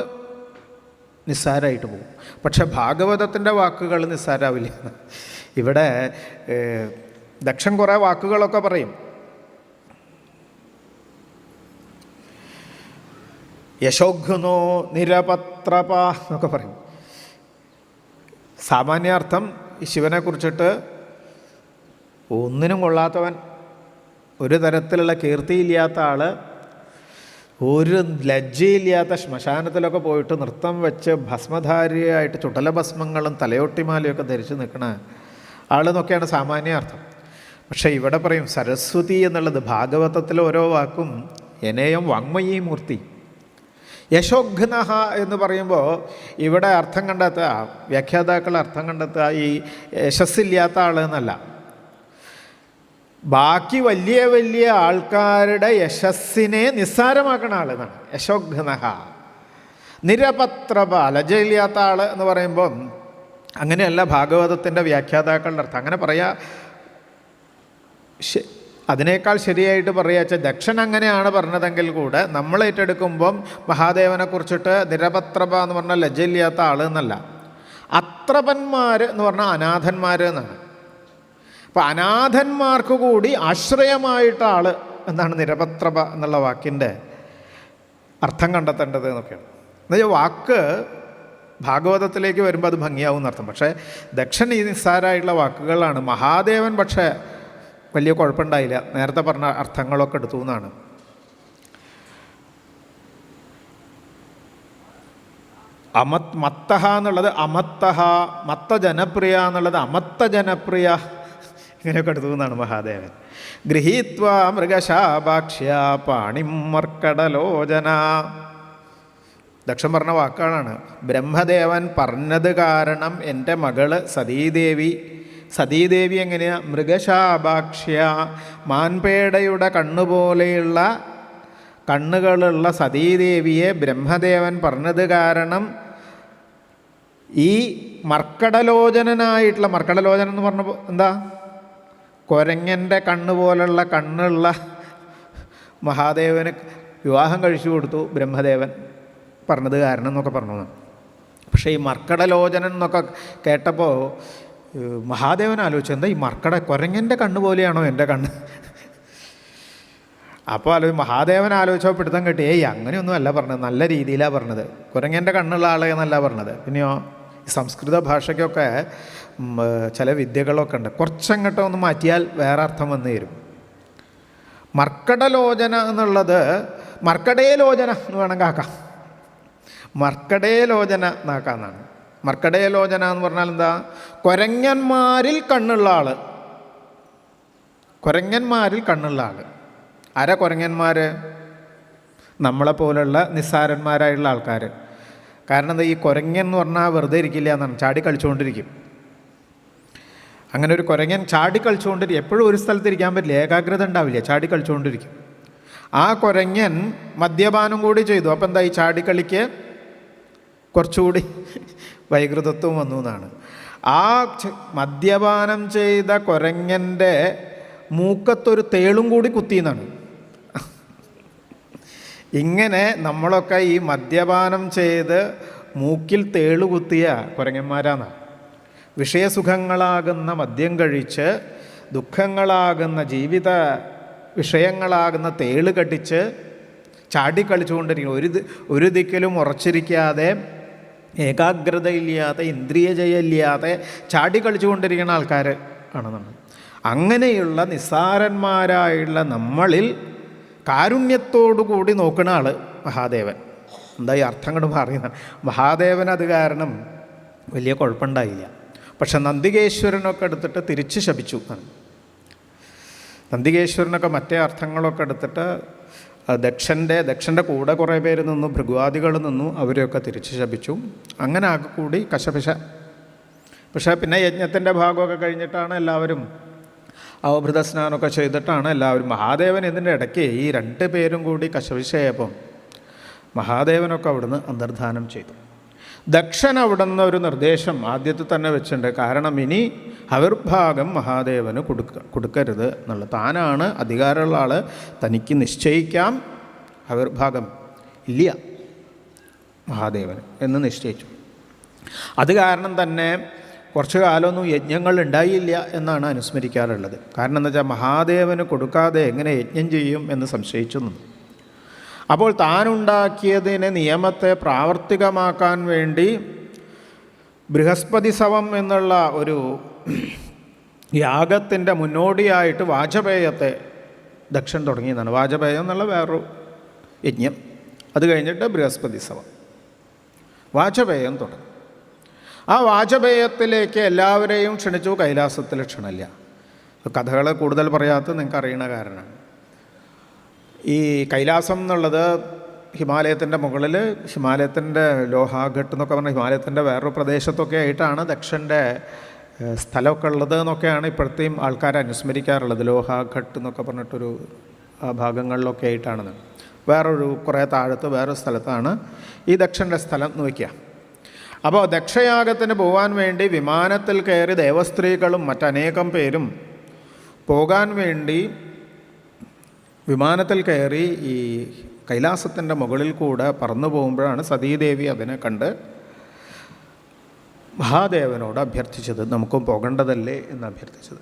നിസ്സാരമായിട്ട് പോകും. പക്ഷെ ഭാഗവതത്തിൻ്റെ വാക്കുകൾ നിസ്സാരാവില്ല. ഇവിടെ ദക്ഷൻ കുറേ വാക്കുകളൊക്കെ പറയും. യശോഘ്നോ നിരപത്രപ എന്നൊക്കെ പറയും. സാമാന്യാർത്ഥം ഈ ശിവനെ കുറിച്ചിട്ട് ഒന്നിനും കൊള്ളാത്തവൻ, ഒരു തരത്തിലുള്ള കീർത്തിയില്ലാത്ത ആൾ, ഒരു ലജ്ജയില്ലാത്ത ശ്മശാനത്തിലൊക്കെ പോയിട്ട് നൃത്തം വെച്ച് ഭസ്മധാരിയായിട്ട് ചുടലഭസ്മങ്ങളും തലയൊട്ടിമാലയൊക്കെ ധരിച്ച് നിൽക്കണ ആളെന്നൊക്കെയാണ് സാമാന്യാർത്ഥം. പക്ഷേ ഇവിടെ പറയും സരസ്വതി എന്നുള്ളത് ഭാഗവതത്തിലെ ഓരോ വാക്കും എനേയം വാങ്മയീ മൂർത്തി. യശോഘ്നഃ എന്ന് പറയുമ്പോൾ ഇവിടെ അർത്ഥം കണ്ടെത്തുക, വ്യാഖ്യാതാക്കൾ അർത്ഥം കണ്ടെത്തുക ഈ യശസ്സില്ലാത്ത ആളെന്നല്ല, ബാക്കി വലിയ വലിയ ആൾക്കാരുടെ യശസ്സിനെ നിസ്സാരമാക്കുന്ന ആളെന്നാണ് യശോഘ്നഃ. നിരപത്രപ, ലജ്ജയില്ലാത്ത ആൾ എന്ന് പറയുമ്പം അങ്ങനെയല്ല ഭാഗവതത്തിൻ്റെ വ്യാഖ്യാതാക്കളുടെ അർത്ഥം. അങ്ങനെ പറയാ, അതിനേക്കാൾ ശരിയായിട്ട് പറയുക ദക്ഷൻ അങ്ങനെയാണ് പറഞ്ഞതെങ്കിൽ കൂടെ നമ്മൾ ഏറ്റെടുക്കുമ്പം മഹാദേവനെ കുറിച്ചിട്ട് നിരപത്രപ എന്ന് പറഞ്ഞാൽ ലജ്ജയില്ലാത്ത ആൾ എന്നല്ല, അത്രപന്മാർ എന്ന് പറഞ്ഞാൽ അനാഥന്മാർ എന്നാണ്. അപ്പം അനാഥന്മാർക്ക് കൂടി ആശ്രയമായിട്ട ആൾ എന്നാണ് നിരപത്രപ എന്നുള്ള വാക്കിൻ്റെ അർത്ഥം കണ്ടെത്തേണ്ടത് എന്നൊക്കെയാണ്. എന്നുവെച്ചാൽ വാക്ക് ഭാഗവതത്തിലേക്ക് വരുമ്പോൾ അത് ഭംഗിയാവും എന്നർത്ഥം. പക്ഷേ ദക്ഷൻ ഈ നിസ്സാരമായിട്ടുള്ള വാക്കുകളാണ്. മഹാദേവൻ പക്ഷേ വലിയ കുഴപ്പമുണ്ടായില്ല, നേരത്തെ പറഞ്ഞ അർത്ഥങ്ങളൊക്കെ എടുത്തു എന്നാണ്. മത്തഹ എന്നുള്ളത് അമത്തഹ, മത്ത ജനപ്രിയ എന്നുള്ളത് അമത്ത ജനപ്രിയ, ഇങ്ങനെയൊക്കെ എടുത്തു എന്നാണ് മഹാദേവൻ. ഗൃഹീത്വ മൃഗശാപാക്ഷ്യ പാണിം മർക്കടലോചന. ദക്ഷൻ പറഞ്ഞ വാക്കുകളാണ്. ബ്രഹ്മദേവൻ പറഞ്ഞത് കാരണം എൻ്റെ മകള് സതീദേവി എങ്ങനെയാ? മൃഗശാപാക്ഷ്യ, മാൻപേടയുടെ കണ്ണുപോലെയുള്ള കണ്ണുകളുള്ള സതീദേവിയെ ബ്രഹ്മദേവൻ പറഞ്ഞത് കാരണം ഈ മർക്കടലോചനായിട്ടുള്ള, മർക്കടലോചനം എന്ന് പറഞ്ഞപ്പോൾ എന്താ? കുരങ്ങൻ്റെ കണ്ണ് പോലുള്ള കണ്ണുള്ള മഹാദേവന് വിവാഹം കഴിച്ചു കൊടുത്തു ബ്രഹ്മദേവൻ പറഞ്ഞത് കാരണം എന്നൊക്കെ പറഞ്ഞു. പക്ഷേ ഈ മർക്കടലോചനൻ എന്നൊക്കെ കേട്ടപ്പോൾ മഹാദേവൻ ആലോചിച്ചു, എന്താ ഈ കുരങ്ങൻ്റെ കണ്ണ് പോലെയാണോ എൻ്റെ കണ്ണ്? അപ്പോൾ മഹാദേവൻ ആലോചിച്ചപ്പോൾ പിടുത്തം കിട്ടി, അങ്ങനെയൊന്നും അല്ല പറഞ്ഞത്, നല്ല രീതിയിലാണ് പറഞ്ഞത്, കുരങ്ങൻ്റെ കണ്ണുള്ള ആളെ എന്നല്ല പറഞ്ഞത്. പിന്നെയോ സംസ്കൃത ഭാഷയ്ക്കൊക്കെ ചില വിദ്യകളൊക്കെ ഉണ്ട്, കുറച്ചങ്ങോട്ട് ഒന്ന് മാറ്റിയാൽ വേറെ അർത്ഥം വന്നു തരും. മർക്കടലോചന എന്നുള്ളത് മർക്കടേലോചന എന്ന് വേണമെങ്കിൽ ആക്കാം, മർക്കടേലോചന എന്നാക്കാന്നാണ്. മർക്കടേലോചന എന്ന് പറഞ്ഞാൽ എന്താ? കുരങ്ങന്മാരിൽ കണ്ണുള്ള ആൾ, കുരങ്ങന്മാരിൽ കണ്ണുള്ള ആൾ. ആരാ കുരങ്ങന്മാർ? നമ്മളെപ്പോലുള്ള നിസ്സാരന്മാരായുള്ള ആൾക്കാർ. കാരണം എന്താ? ഈ കുരങ്ങൻ എന്ന് പറഞ്ഞാൽ വെറുതെ ഇരിക്കില്ല എന്നാണ്, ചാടി കളിച്ചുകൊണ്ടിരിക്കും. അങ്ങനെ ഒരു കുരങ്ങൻ ചാടി കളിച്ചുകൊണ്ടിരിക്കും, എപ്പോഴും ഒരു സ്ഥലത്ത് ഇരിക്കാൻ പറ്റില്ല, ഏകാഗ്രത ഉണ്ടാവില്ല, ചാടി കളിച്ചുകൊണ്ടിരിക്കും. ആ കുരങ്ങൻ മദ്യപാനം കൂടി ചെയ്തു. അപ്പം എന്താ? ഈ ചാടിക്കളിക്ക് കുറച്ചുകൂടി വൈകൃതത്വം വന്നു എന്നാണ്. ആ മദ്യപാനം ചെയ്ത കുരങ്ങൻ്റെ മൂക്കത്തൊരു തേളും കൂടി കുത്തിയെന്നാണ്. ഇങ്ങനെ നമ്മളൊക്കെ ഈ മദ്യപാനം ചെയ്ത് മൂക്കിൽ തേളു കുത്തിയ കുരങ്ങന്മാരാണ്. വിഷയസുഖങ്ങളാകുന്ന മദ്യം കഴിച്ച് ദുഃഖങ്ങളാകുന്ന ജീവിത വിഷയങ്ങളാകുന്ന തേള് കടിച്ച് ചാടിക്കളിച്ചുകൊണ്ടിരിക്കുന്നു. ഒരു ദിക്കിലും ഉറച്ചിരിക്കാതെ, ഏകാഗ്രതയില്ലാതെ, ഇന്ദ്രിയജയമില്ലാതെ ചാടിക്കളിച്ചുകൊണ്ടിരിക്കുന്ന ആൾക്കാർ ആണ് നമ്മൾ. അങ്ങനെയുള്ള നിസ്സാരന്മാരായുള്ള നമ്മളിൽ കാരുണ്യത്തോടു കൂടി നോക്കുന്ന ആൾ മഹാദേവൻ. എന്താ ഈ അർത്ഥം കൊണ്ട് പറയുന്നത്? മഹാദേവൻ അത് കാരണം വലിയ കുഴപ്പമുണ്ടായില്ല. പക്ഷെ നന്ദികേശ്വരനൊക്കെ എടുത്തിട്ട് തിരിച്ച് ശപിച്ചു. നന്ദികേശ്വരനൊക്കെ മറ്റേ അർത്ഥങ്ങളൊക്കെ എടുത്തിട്ട് ദക്ഷൻ്റെ കൂടെ കുറേ പേര് നിന്നു, ഭൃഗുവാദികൾ നിന്നു, അവരെയൊക്കെ തിരിച്ച് ശപിച്ചു. അങ്ങനെ ആകെ കൂടി കശപിശ. പക്ഷേ പിന്നെ യജ്ഞത്തിൻ്റെ ഭാഗമൊക്കെ കഴിഞ്ഞിട്ടാണ് എല്ലാവരും അവഭൃത സ്നാനമൊക്കെ ചെയ്തിട്ടാണ് എല്ലാവരും. മഹാദേവൻ ഇതിൻ്റെ ഇടയ്ക്ക് ഈ 2 പേരും കൂടി കശപിശയപ്പം മഹാദേവനൊക്കെ അവിടുന്ന് അന്തർധാനം ചെയ്തു. ദക്ഷൻ അവിടുന്ന് ഒരു നിർദ്ദേശം ആദ്യത്തിൽ തന്നെ വെച്ചിട്ടുണ്ട്. കാരണം ഇനി ആവിർഭാഗം മഹാദേവന് കൊടുക്കരുത് എന്നുള്ളത്. താനാണ് അധികാരമുള്ള ആൾ, തനിക്ക് നിശ്ചയിക്കാം, ആവിർഭാഗം ഇല്ല മഹാദേവന് എന്ന് നിശ്ചയിച്ചു. അത് കാരണം തന്നെ കുറച്ചു കാലമൊന്നും യജ്ഞങ്ങൾ ഉണ്ടായില്ല എന്നാണ് അനുസ്മരിക്കാറുള്ളത്. കാരണം എന്താ വെച്ചാൽ മഹാദേവന് കൊടുക്കാതെ എങ്ങനെ യജ്ഞം ചെയ്യും എന്ന് സംശയിച്ചു നിന്നു. അപ്പോൾ താനുണ്ടാക്കിയതിനെ നിയമത്തെ പ്രാവർത്തികമാക്കാൻ വേണ്ടി ബൃഹസ്പതി സവം എന്നുള്ള ഒരു യാഗത്തിൻ്റെ മുന്നോടിയായിട്ട് വാജപേയത്തെ ദക്ഷൻ തുടങ്ങിയതാണ്. വാജപേയം എന്നുള്ള വേറൊരു യജ്ഞം. അത് കഴിഞ്ഞിട്ട് ബൃഹസ്പതി സവം, വാജപേയം തുടങ്ങി. ആ വാജപേയത്തിലേക്ക് എല്ലാവരെയും ക്ഷണിച്ചു. കൈലാസത്തിൽ ക്ഷണമില്ല. കഥകൾ കൂടുതൽ പറയാത്തത് നിങ്ങൾക്ക് അറിയണ കാരണമാണ്. ഈ കൈലാസം എന്നുള്ളത് ഹിമാലയത്തിൻ്റെ മുകളിൽ, ഹിമാലയത്തിൻ്റെ ലോഹാഘട്ട് എന്നൊക്കെ പറഞ്ഞാൽ ഹിമാലയത്തിൻ്റെ വേറൊരു പ്രദേശത്തൊക്കെ ആയിട്ടാണ് ദക്ഷൻ്റെ സ്ഥലമൊക്കെ ഉള്ളത് എന്നൊക്കെയാണ് ഇപ്പോഴത്തെയും ആൾക്കാർ അനുസ്മരിക്കാറുള്ളത്. ലോഹാഘട്ട് എന്നൊക്കെ പറഞ്ഞിട്ടൊരു ഭാഗങ്ങളിലൊക്കെ ആയിട്ടാണ്. വേറൊരു കുറേ താഴത്ത് വേറൊരു സ്ഥലത്താണ് ഈ ദക്ഷൻ്റെ സ്ഥലം എന്ന് വയ്ക്കുക. അപ്പോൾ ദക്ഷയാഗത്തിന് പോകാൻ വേണ്ടി വിമാനത്തിൽ കയറി ദേവസ്ത്രീകളും മറ്റനേകം പേരും പോകാൻ വേണ്ടി വിമാനത്തിൽ കയറി ഈ കൈലാസത്തിൻ്റെ മുകളിൽ കൂടെ പറന്നു പോകുമ്പോഴാണ് സതീദേവി അതിനെ കണ്ട് മഹാദേവനോട് അഭ്യർത്ഥിച്ചത്, നമുക്കും പോകേണ്ടതല്ലേ എന്ന് അഭ്യർത്ഥിച്ചത്.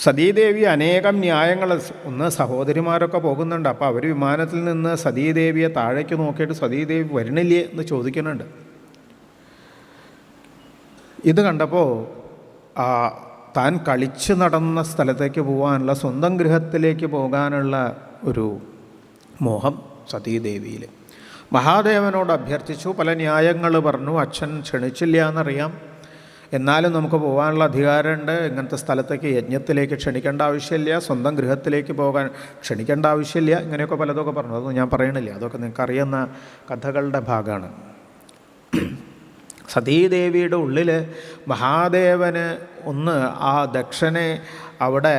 സതീദേവി അനേകം ന്യായങ്ങൾ, ഒന്ന് സഹോദരിമാരൊക്കെ പോകുന്നുണ്ട്, അപ്പോൾ അവർ വിമാനത്തിൽ നിന്ന് സതീദേവിയെ താഴേക്ക് നോക്കിയിട്ട് സതീദേവി വരണില്ലേ എന്ന് ചോദിക്കുന്നുണ്ട്. ഇത് കണ്ടപ്പോൾ താൻ കളിച്ച് നടന്ന സ്ഥലത്തേക്ക് പോകാനുള്ള, സ്വന്തം ഗൃഹത്തിലേക്ക് പോകാനുള്ള ഒരു മോഹം സതീദേവിയിൽ. മഹാദേവനോട് അഭ്യർത്ഥിച്ചു, പല ന്യായങ്ങൾ പറഞ്ഞു. അച്ഛൻ ക്ഷണിച്ചില്ല എന്നറിയാം, എന്നാലും നമുക്ക് പോകാനുള്ള അധികാരമുണ്ട്. ഇങ്ങനത്തെ സ്ഥലത്തേക്ക് യജ്ഞത്തിലേക്ക് ക്ഷണിക്കേണ്ട ആവശ്യമില്ല, സ്വന്തം ഗൃഹത്തിലേക്ക് പോകാൻ ക്ഷണിക്കേണ്ട ആവശ്യമില്ല, ഇങ്ങനെയൊക്കെ പലതൊക്കെ പറഞ്ഞു. അതൊന്നും ഞാൻ പറയണില്ല, അതൊക്കെ നിങ്ങൾക്ക് അറിയുന്ന കഥകളുടെ ഭാഗമാണ്. സതീദേവിയുടെ ഉള്ളിൽ മഹാദേവന് ഒന്ന് ആ ദക്ഷനെ അവിടെ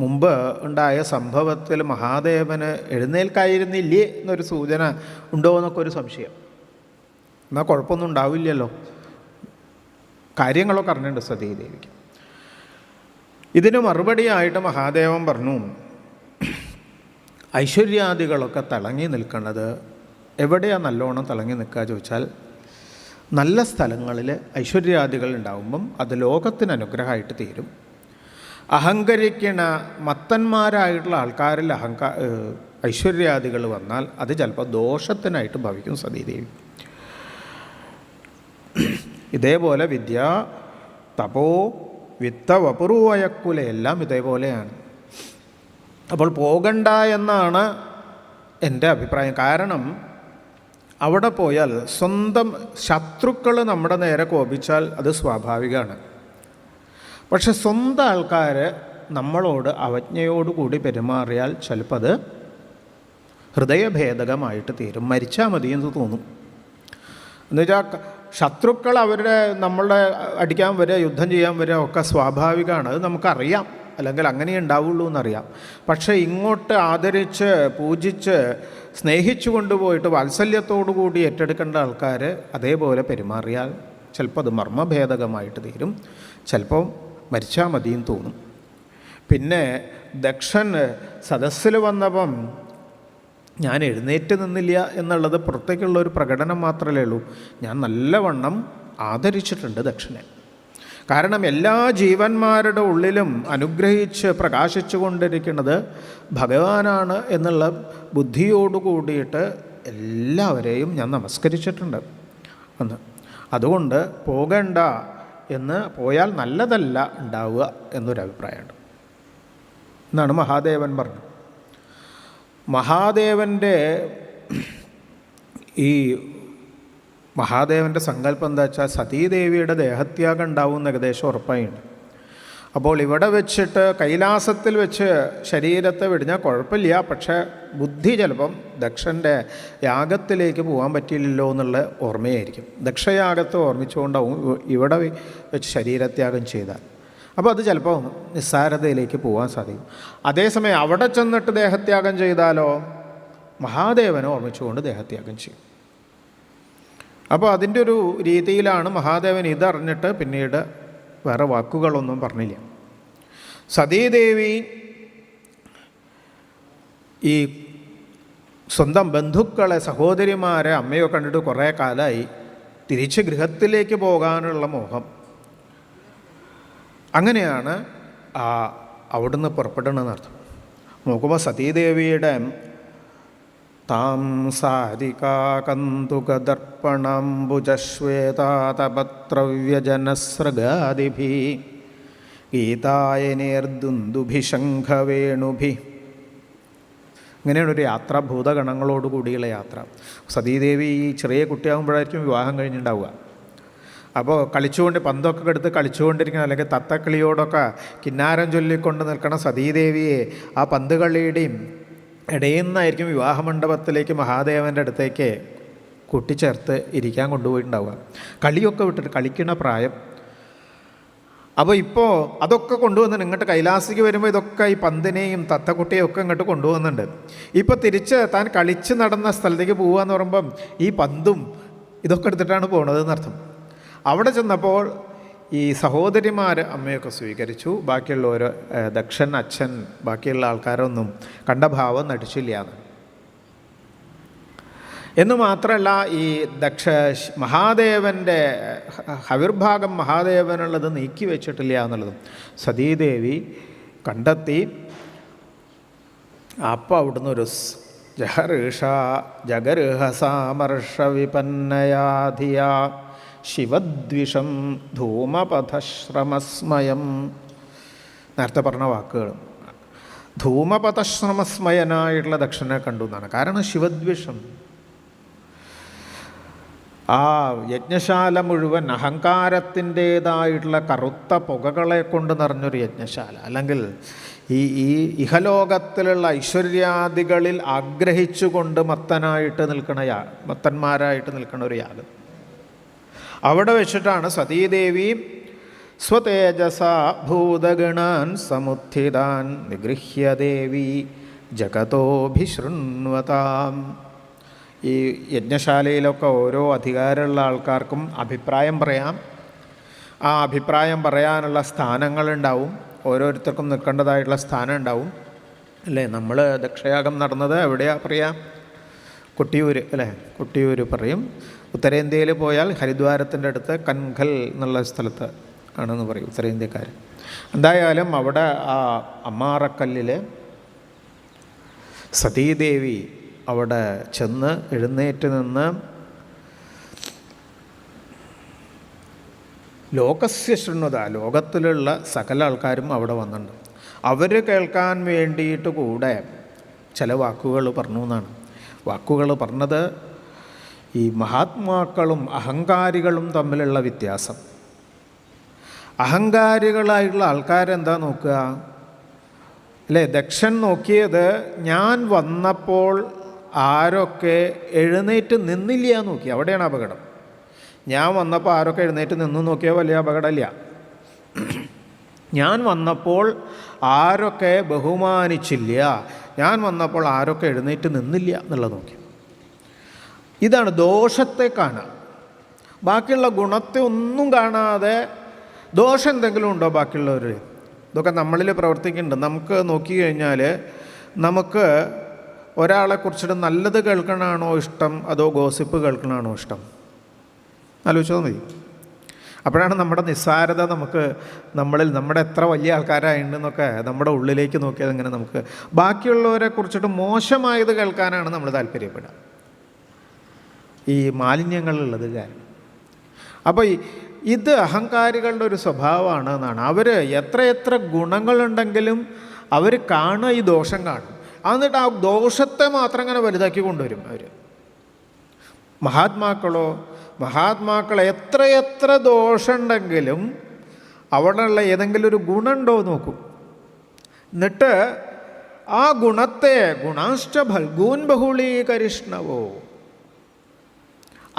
മുമ്പ് ഉണ്ടായ സംഭവത്തിൽ മഹാദേവന് എഴുന്നേൽക്കായിരുന്നില്ലേ എന്നൊരു സൂചന ഉണ്ടോ എന്നൊക്കെ ഒരു സംശയം. എന്നാൽ കുഴപ്പമൊന്നും ഉണ്ടാവില്ലല്ലോ, കാര്യങ്ങളൊക്കെ അറിഞ്ഞിട്ടുണ്ട് സതീദേവിക്ക്. ഇതിന് മറുപടിയായിട്ട് മഹാദേവൻ പറഞ്ഞു, ഐശ്വര്യാദികളൊക്കെ തിളങ്ങി നിൽക്കുന്നത് എവിടെയാണ് നല്ലോണം തിളങ്ങി നിൽക്കുക ചോദിച്ചാൽ, നല്ല സ്ഥലങ്ങളിൽ ഐശ്വര്യാദികൾ ഉണ്ടാകുമ്പം അത് ലോകത്തിന് അനുഗ്രഹമായിട്ട് തീരും. അഹങ്കരിക്കണ മത്തന്മാരായിട്ടുള്ള ആൾക്കാരിൽ ഐശ്വര്യാദികൾ വന്നാൽ അത് ചിലപ്പോൾ ദോഷത്തിനായിട്ട് ഭവിക്കും സതീദേവി. ഇതേപോലെ വിദ്യ, തപോ, വിത്ത, വപുറുവയക്കുല എല്ലാം ഇതേപോലെയാണ്. അപ്പോൾ പോകണ്ട എന്നാണ് എൻ്റെ അഭിപ്രായം. കാരണം അവിടെ പോയാൽ സ്വന്തം ശത്രുക്കൾ നമ്മുടെ നേരെ കോപിച്ചാൽ അത് സ്വാഭാവികമാണ്. പക്ഷെ സ്വന്തം ആൾക്കാർ നമ്മളോട് അവജ്ഞയോടുകൂടി പെരുമാറിയാൽ ചിലപ്പോൾ അത് ഹൃദയഭേദകമായിട്ട് തീരും, മരിച്ചാൽ മതിയെന്ന് തോന്നും. എന്നുവെച്ചാൽ ശത്രുക്കൾ അവരുടെ നമ്മളെ അടിക്കാൻ വരിക, യുദ്ധം ചെയ്യാൻ വരിക ഒക്കെ സ്വാഭാവികമാണ്, അത് നമുക്കറിയാം, അല്ലെങ്കിൽ അങ്ങനെ ഉണ്ടാവുള്ളൂ എന്നറിയാം. പക്ഷേ ഇങ്ങോട്ട് ആദരിച്ച് പൂജിച്ച് സ്നേഹിച്ചു കൊണ്ടുപോയിട്ട് വാത്സല്യത്തോടു കൂടി ഏറ്റെടുക്കേണ്ട ആൾക്കാർ അതേപോലെ പെരുമാറിയാൽ ചിലപ്പോൾ അത് മർമ്മഭേദകമായിട്ട് തീരും, ചിലപ്പോൾ മരിച്ചാൽ മതിയെന്ന് തോന്നും. പിന്നെ ദക്ഷൻ സദസ്സിൽ വന്നപ്പം ഞാൻ എഴുന്നേറ്റ് നിന്നില്ല എന്നുള്ളത് പുറത്തേക്കുള്ള ഒരു പ്രകടനം മാത്രമേ ഉള്ളൂ. ഞാൻ നല്ലവണ്ണം ആദരിച്ചിട്ടുണ്ട് ദക്ഷനെ. കാരണം എല്ലാ ജീവന്മാരുടെ ഉള്ളിലും അനുഗ്രഹിച്ച് പ്രകാശിച്ചു കൊണ്ടിരിക്കുന്നത് ഭഗവാനാണ് എന്നുള്ള ബുദ്ധിയോടു കൂടിയിട്ട് എല്ലാവരെയും ഞാൻ നമസ്കരിച്ചിട്ടുണ്ട് എന്ന്. അതുകൊണ്ട് പോകണ്ട എന്ന്, പോയാൽ നല്ലതല്ല ഉണ്ടാവുക എന്നൊരഭിപ്രായമുണ്ട് എന്നാണ് മഹാദേവൻ പറഞ്ഞത്. മഹാദേവൻ്റെ സങ്കല്പം എന്താ വെച്ചാൽ സതീദേവിയുടെ ദേഹത്യാഗം ഉണ്ടാവുമെന്ന് ഏകദേശം ഉറപ്പായിട്ടുണ്ട്. അപ്പോൾ ഇവിടെ വെച്ചിട്ട് കൈലാസത്തിൽ വെച്ച് ശരീരത്തെ വെടിഞ്ഞാൽ കുഴപ്പമില്ല, പക്ഷേ ബുദ്ധി ചിലപ്പം ദക്ഷൻ്റെ യാഗത്തിലേക്ക് പോകാൻ പറ്റിയില്ലല്ലോ എന്നുള്ള ഓർമ്മയായിരിക്കും. ദക്ഷയാഗത്തെ ഓർമ്മിച്ചുകൊണ്ടാവും ഇവിടെ വെച്ച് ശരീരത്യാഗം ചെയ്താൽ. അപ്പോൾ അത് ചിലപ്പോൾ നിസ്സാരതയിലേക്ക് പോകാൻ സാധിക്കും. അതേസമയം അവിടെ ചെന്നിട്ട് ദേഹത്യാഗം ചെയ്താലോ മഹാദേവനെ ഓർമ്മിച്ചുകൊണ്ട് ദേഹത്യാഗം ചെയ്യും. അപ്പോൾ അതിൻ്റെ ഒരു രീതിയിലാണ് മഹാദേവൻ ഇതറിഞ്ഞിട്ട് പിന്നീട് വേറെ വാക്കുകളൊന്നും പറഞ്ഞില്ല. സതീദേവി ഈ സ്വന്തം ബന്ധുക്കളെ, സഹോദരിമാരെ, അമ്മയോ കണ്ടിട്ട് കുറേ കാലമായി തിരിച്ച് ഗൃഹത്തിലേക്ക് പോകാനുള്ള മോഹം. അങ്ങനെയാണ് അവിടുന്ന് പുറപ്പെടണമെന്നർത്ഥം. നോക്കുമ്പോൾ സതീദേവിയുടെ താം സാരികാകന്തുകദർപ്പണാംബുജശ്വേതാതപത്രവ്യജനസ്രഗാദിഭി ഗീതായനേർദുന്ദുഭിശംഖവേണുഭി. ഇങ്ങനെയുള്ളൊരു യാത്ര, ഭൂതഗണങ്ങളോടുകൂടിയുള്ള യാത്ര. സതീദേവി ഈ ചെറിയ കുട്ടിയാകുമ്പോഴായിരിക്കും വിവാഹം കഴിഞ്ഞിട്ടുണ്ടാവുക. അപ്പോൾ പന്തൊക്കെ എടുത്ത് കളിച്ചുകൊണ്ടിരിക്കണം, അല്ലെങ്കിൽ തത്തക്കിളിയോടൊക്കെ കിന്നാരം ചൊല്ലിക്കൊണ്ട് നിൽക്കണ സതീദേവിയെ ആ പന്ത് കളിയുടെയും ഇടയിൽ നിന്നായിരിക്കും വിവാഹമണ്ഡപത്തിലേക്ക് മഹാദേവൻ്റെ അടുത്തേക്ക് കൂട്ടിച്ചേർത്ത് ഇരിക്കാൻ കൊണ്ടുപോയിട്ടുണ്ടാവുക. കളിയൊക്കെ വിട്ടിട്ട് കളിക്കണ പ്രായം. അപ്പോൾ ഇപ്പോൾ അതൊക്കെ കൊണ്ടുവന്നിട്ട് ഇങ്ങോട്ട് കൈലാസിക്ക് വരുമ്പോൾ ഇതൊക്കെ ഈ പന്തിനെയും തത്തക്കുട്ടിയെയും ഒക്കെ ഇങ്ങോട്ട് കൊണ്ടുവന്നുണ്ട്. ഇപ്പോൾ തിരിച്ച് താൻ കളിച്ച് നടന്ന സ്ഥലത്തേക്ക് പോകുക എന്ന് പറയുമ്പം ഈ പന്തും ഇതൊക്കെ എടുത്തിട്ടാണ് പോണത് എന്നർത്ഥം. അവിടെ ചെന്നപ്പോൾ ഈ സഹോദരിമാർ അമ്മയൊക്കെ സ്വീകരിച്ചു. ബാക്കിയുള്ളവർ ദക്ഷൻ അച്ഛൻ ബാക്കിയുള്ള ആൾക്കാരൊന്നും കണ്ട ഭാവം നടിച്ചില്ല എന്ന് മാത്രമല്ല, ഈ മഹാദേവൻ്റെ ഹവിർഭാഗം മഹാദേവനുള്ളത് നീക്കി വെച്ചിട്ടില്ല എന്നുള്ളതും സതീദേവി കണ്ടെത്തി. അപ്പം അവിടുന്ന് ഒരു ജഗർഹസാമർഷവിപന്നയാധിയ ശിവദ്വിഷം ധൂമപഥശ്രമസ്മയം, നേരത്തെ പറഞ്ഞ വാക്കുകൾ ധൂമപഥശ്രമസ്മയനായിട്ടുള്ള ദക്ഷനെ കണ്ടു എന്നാണ്. കാരണം ശിവദ്വിഷം, ആ യജ്ഞശാല മുഴുവൻ അഹങ്കാരത്തിൻ്റേതായിട്ടുള്ള കറുത്ത പുകകളെ കൊണ്ട് നിറഞ്ഞൊരു യജ്ഞശാല, അല്ലെങ്കിൽ ഈ ഇഹലോകത്തിലുള്ള ഐശ്വര്യാദികളിൽ ആഗ്രഹിച്ചുകൊണ്ട് മത്തന്മാരായിട്ട് നിൽക്കുന്ന ഒരു യാഗം. അവിടെ വെച്ചിട്ടാണ് സതീദേവി സ്വതേജസ ഭൂതഗണാൻ സമുത്ഥിതാൻ നിഗൃഹ്യ ദേവി ജഗതോഭിശൃണ്വതാം. ഈ യജ്ഞശാലയിലൊക്കെ ഓരോ അധികാരമുള്ള ആൾക്കാർക്കും അഭിപ്രായം പറയാം. ആ അഭിപ്രായം പറയാനുള്ള സ്ഥാനങ്ങളുണ്ടാവും, ഓരോരുത്തർക്കും നിൽക്കേണ്ടതായിട്ടുള്ള സ്ഥാനം ഉണ്ടാവും അല്ലേ. നമ്മൾ ദക്ഷയാഗം നടന്നത് എവിടെയാണ് പറയാം? കൊട്ടിയൂർ അല്ലേ, കൊട്ടിയൂർ പറയും. ഉത്തരേന്ത്യയിൽ പോയാൽ ഹരിദ്വാരത്തിൻ്റെ അടുത്ത് കൻഖൽ എന്നുള്ള സ്ഥലത്ത് ആണെന്ന് പറയും ഉത്തരേന്ത്യക്കാർ. എന്തായാലും അവിടെ ആ അമ്മാറക്കല്ലിൽ സതീദേവി അവിടെ ചെന്ന് എഴുന്നേറ്റ് നിന്ന് ലോകസ്യ ശൃണ്വത, ലോകത്തിലുള്ള സകല ആൾക്കാരും അവിടെ വന്നിട്ടുണ്ട്. അവർ കേൾക്കാൻ വേണ്ടിയിട്ട് കൂടെ ചില വാക്കുകൾ പറഞ്ഞു എന്നാണ്. വാക്കുകൾ പറഞ്ഞത് ഈ മഹാത്മാക്കളും അഹങ്കാരികളും തമ്മിലുള്ള വ്യത്യാസം. അഹങ്കാരികളായിട്ടുള്ള ആൾക്കാരെന്താ നോക്കുക അല്ലേ? ദക്ഷൻ നോക്കിയത് ഞാൻ വന്നപ്പോൾ ആരൊക്കെ എഴുന്നേറ്റ് നിന്നില്ല നോക്കി, അവിടെയാണ് അപകടം. ഞാൻ വന്നപ്പോൾ ആരൊക്കെ എഴുന്നേറ്റ് നിന്ന് നോക്കിയാൽ വലിയ അപകടമില്ല. ഞാൻ വന്നപ്പോൾ ആരൊക്കെ ബഹുമാനിച്ചില്ല, ഞാൻ വന്നപ്പോൾ ആരൊക്കെ എഴുന്നേറ്റ് നിന്നില്ല എന്നുള്ളത് നോക്കി. ഇതാണ് ദോഷത്തെ കാണുക. ബാക്കിയുള്ള ഗുണത്തെ ഒന്നും കാണാതെ ദോഷം എന്തെങ്കിലും ഉണ്ടോ ബാക്കിയുള്ളവർ, ഇതൊക്കെ നമ്മളിൽ പ്രവർത്തിക്കുന്നുണ്ട്. നമുക്ക് നോക്കിക്കഴിഞ്ഞാൽ നമുക്ക് ഒരാളെക്കുറിച്ചിട്ട് നല്ലത് കേൾക്കണമാണോ ഇഷ്ടം, അതോ ഗോസിപ്പ് കേൾക്കണമാണോ ഇഷ്ടം? ആലോചിച്ചാൽ മതി. അപ്പോഴാണ് നമ്മുടെ നിസ്സാരത നമ്മുടെ എത്ര വലിയ ആൾക്കാരായിട്ടുണ്ടെന്നൊക്കെ നമ്മുടെ ഉള്ളിലേക്ക് നോക്കിയാൽ ഇങ്ങനെ നമുക്ക് ബാക്കിയുള്ളവരെ കുറിച്ചിട്ട് മോശമായത് കേൾക്കാനാണ് നമ്മൾ താല്പര്യപ്പെടുക, ഈ മാലിന്യങ്ങളുള്ളത് കാരണം. അപ്പോൾ ഇത് അഹങ്കാരികളുടെ ഒരു സ്വഭാവമാണ് എന്നാണ്. അവർ എത്രയെത്ര ഗുണങ്ങളുണ്ടെങ്കിലും അവർ കാണുക ഈ ദോഷം കാണും. എന്നിട്ട് ആ ദോഷത്തെ മാത്രം ഇങ്ങനെ വലുതാക്കി കൊണ്ടുവരും അവർ. മഹാത്മാക്കൾ എത്രയെത്ര ദോഷമുണ്ടെങ്കിലും അവിടെയുള്ള ഏതെങ്കിലും ഒരു ഗുണമുണ്ടോ നോക്കും. എന്നിട്ട് ആ ഗുണത്തെ ഗുണാശ്ച ഫൽഗൂൻ ബഹുളീകരിഷ്ണവോ,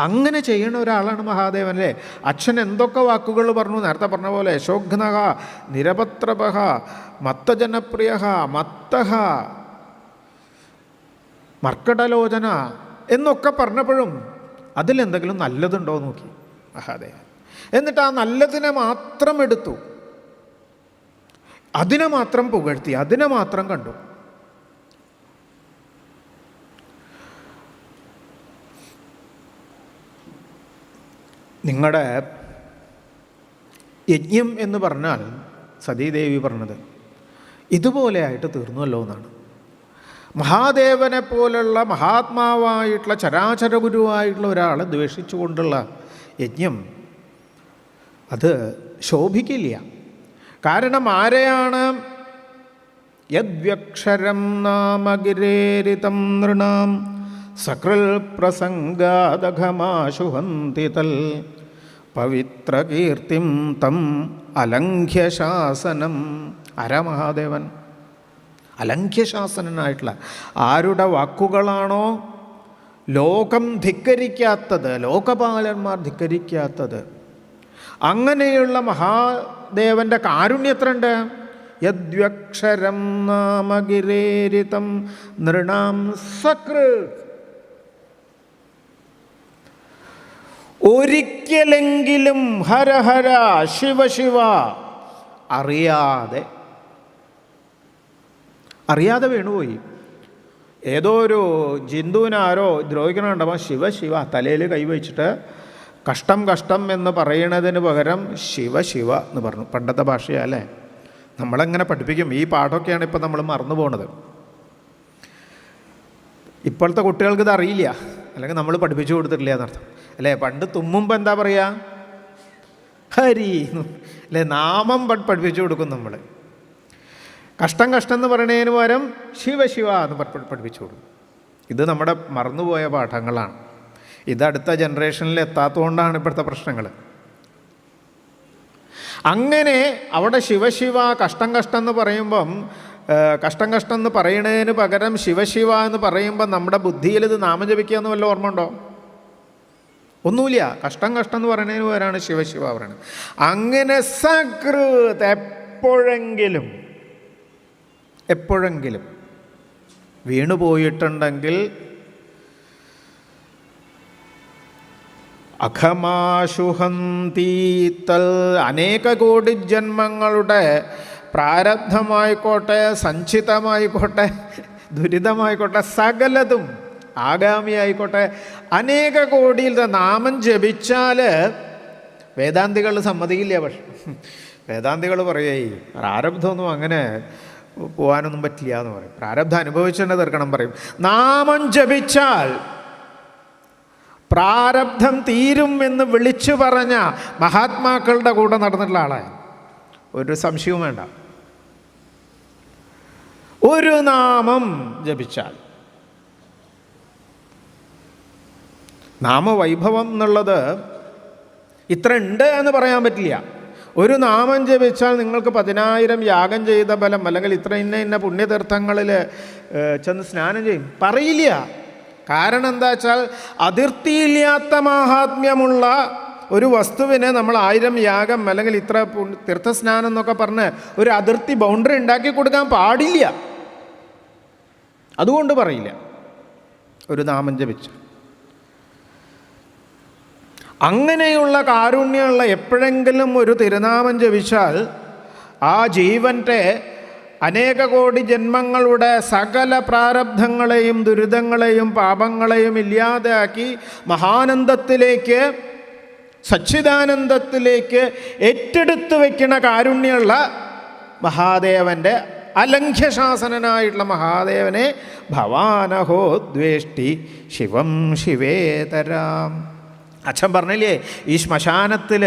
അങ്ങനെ ചെയ്യുന്ന ഒരാളാണ് മഹാദേവൻ അല്ലേ. അച്ഛൻ എന്തൊക്കെ വാക്കുകൾ പറഞ്ഞു, നേരത്തെ പറഞ്ഞ പോലെ യശോഘ്നഃ നിരപത്രപഃ മത്തജനപ്രിയഃ മത്തഃ മർക്കടലോചന എന്നൊക്കെ പറഞ്ഞപ്പോഴും അതിലെന്തെങ്കിലും നല്ലതുണ്ടോ നോക്കി മഹാദേവൻ. എന്നിട്ട് ആ നല്ലതിനെ മാത്രം എടുത്തു, അതിനെ മാത്രം പുകഴ്ത്തി, അതിനെ മാത്രം കണ്ടു. നിങ്ങളുടെ യജ്ഞം എന്ന് പറഞ്ഞാൽ സതീദേവി പറഞ്ഞത് ഇതുപോലെയായിട്ട് തീർന്നുവല്ലോ എന്നാണ്. മഹാദേവനെ പോലുള്ള മഹാത്മാവായിട്ടുള്ള ചരാചര ഗുരുവായിട്ടുള്ള ഒരാളെ ദ്വേഷിച്ചുകൊണ്ടുള്ള യജ്ഞം അത് ശോഭിക്കില്ല. കാരണം ആരെയാണ്? യദ്വ്യക്ഷരം നാമഗിരേരിതം നൃണാം സകൃൽ പ്രസംഗാദഘമാശുഹന്തി തൽ പവിത്രകീർത്തിം തം അലംഘ്യശാസനം. ആരാ മഹാദേവൻ? അലംഘ്യശാസനനായിട്ടുള്ള ആരുടെ വാക്കുകളാണോ ലോകം ധിക്കരിക്കാത്തത്, ലോകപാലന്മാർ ധിക്കരിക്കാത്തത്, അങ്ങനെയുള്ള മഹാദേവൻ്റെ കാരുണ്യം എത്രയുണ്ട്? യദ്വക്ഷരം നാമഗിരേരിതം നൃണാം സകൃത്. ഒരിക്കലെങ്കിലും ഹര ഹര ശിവ ശിവ അറിയാതെ വീണുപോയി. ഏതോ ഒരു ജിന്തുവിനാരോ ദ്രോഹിക്കണുണ്ടാവും, ശിവ ശിവ തലയിൽ കൈവച്ചിട്ട് കഷ്ടം കഷ്ടം എന്ന് പറയുന്നതിന് പകരം ശിവ ശിവ എന്ന് പറഞ്ഞു. പണ്ടത്തെ ഭാഷയല്ലേ, നമ്മളെങ്ങനെ പഠിപ്പിക്കും? ഈ പാഠമൊക്കെയാണ് ഇപ്പോൾ നമ്മൾ മറന്നു പോകുന്നത്. ഇപ്പോഴത്തെ കുട്ടികൾക്ക് ഇത് അറിയില്ല, അല്ലെങ്കിൽ നമ്മൾ പഠിപ്പിച്ചു കൊടുത്തിട്ടില്ല എന്നർത്ഥം അല്ലേ. പണ്ട് തുമ്മുമ്പോൾ എന്താ പറയുക? ഹരി അല്ലേ, നാമം പഠിപ്പിച്ചു കൊടുക്കും നമ്മൾ. കഷ്ടം കഷ്ടം എന്ന് പറയുന്നതിന് പകരം ശിവ ശിവ എന്ന് പഠിപ്പിച്ചു കൊടുക്കും. ഇത് നമ്മുടെ മറന്നുപോയ പാഠങ്ങളാണ്. ഇത് അടുത്ത ജനറേഷനിൽ എത്താത്തതുകൊണ്ടാണ് ഇപ്പോഴത്തെ പ്രശ്നങ്ങൾ. അങ്ങനെ അവിടെ ശിവശിവ കഷ്ടം കഷ്ടം എന്ന് പറയുമ്പം, കഷ്ടം കഷ്ടം എന്ന് പറയുന്നതിന് പകരം ശിവശിവ എന്ന് പറയുമ്പം നമ്മുടെ ബുദ്ധിയിൽ ഇത് നാമം ജപിക്കുക എന്ന് വല്ല ഓർമ്മ ഉണ്ടോ? ഒന്നുമില്ല. കഷ്ടം കഷ്ടം എന്ന് പറയുന്നതിന് പകരമാണ് ശിവശിവ പറയുന്നത്. അങ്ങനെ സകൃത് എപ്പോഴെങ്കിലും വീണുപോയിട്ടുണ്ടെങ്കിൽ അഖമാശുഹന്തീത്തൽ അനേക കോടി ജന്മങ്ങളുടെ പ്രാരബ്ധമായിക്കോട്ടെ, സഞ്ചിതമായിക്കോട്ടെ, ദുരിതമായിക്കോട്ടെ, സകലതും ആഗാമിയായിക്കോട്ടെ, അനേക കോടിയിൽ നാമം ജപിച്ചാൽ വേദാന്തികൾ സമ്മതിക്കില്ല. പക്ഷെ വേദാന്തികൾ പറയേ പ്രാരബ്ധമൊന്നും അങ്ങനെ പോകാനൊന്നും പറ്റില്ല എന്ന് പറയും. പ്രാരബ്ധം അനുഭവിച്ചു തന്നെ തീർക്കണം പറയും. നാമം ജപിച്ചാൽ പ്രാരബ്ധം തീരും എന്ന് വിളിച്ചു പറഞ്ഞ മഹാത്മാക്കളുടെ കൂടെ നടന്നിട്ടുള്ള ആളാണ്. ഒരു സംശയവും വേണ്ട. ഒരു നാമം ജപിച്ചാൽ, നാമവൈഭവം എന്നുള്ളത് ഇത്ര ഉണ്ട് എന്ന് പറയാൻ പറ്റില്ല. ഒരു നാമം ജപിച്ചാൽ നിങ്ങൾക്ക് 10,000 യാഗം ചെയ്ത ബലം, അല്ലെങ്കിൽ ഇത്ര ഇന്ന പുണ്യതീർത്ഥങ്ങളിൽ ചെന്ന് സ്നാനം ചെയ്യും പറയില്ല. കാരണം എന്താ വെച്ചാൽ അതിർത്തിയില്ലാത്ത മാഹാത്മ്യമുള്ള ഒരു വസ്തുവിനെ നമ്മൾ 1000 യാഗം അല്ലെങ്കിൽ ഇത്ര തീർത്ഥസ്നാനം എന്നൊക്കെ പറഞ്ഞ് ഒരു അതിർത്തി ബൗണ്ടറി ഉണ്ടാക്കി കൊടുക്കാൻ പാടില്ല. അതുകൊണ്ട് പറയില്ല ഒരു നാമം ജപിച്ചു. അങ്ങനെയുള്ള കാരുണ്യമുള്ള എപ്പോഴെങ്കിലും ഒരു തിരുനാമം ജപിച്ചാൽ ആ ജീവൻ്റെ അനേക കോടി ജന്മങ്ങളുടെ സകല പ്രാരബ്ധങ്ങളെയും ദുരിതങ്ങളെയും പാപങ്ങളെയും ഇല്ലാതാക്കി മഹാനന്ദത്തിലേക്ക്, സച്ചിദാനന്ദത്തിലേക്ക് ഏറ്റെടുത്തു വയ്ക്കുന്ന കാരുണ്യമുള്ള മഹാദേവൻ്റെ, അലംഘ്യശാസനനായിട്ടുള്ള മഹാദേവനെ ഭവാനഹോ ദ്വേഷ്ടി ശിവം ശിവേതരാം. അച്ഛൻ പറഞ്ഞില്ലേ, ഈ ശ്മശാനത്തിൽ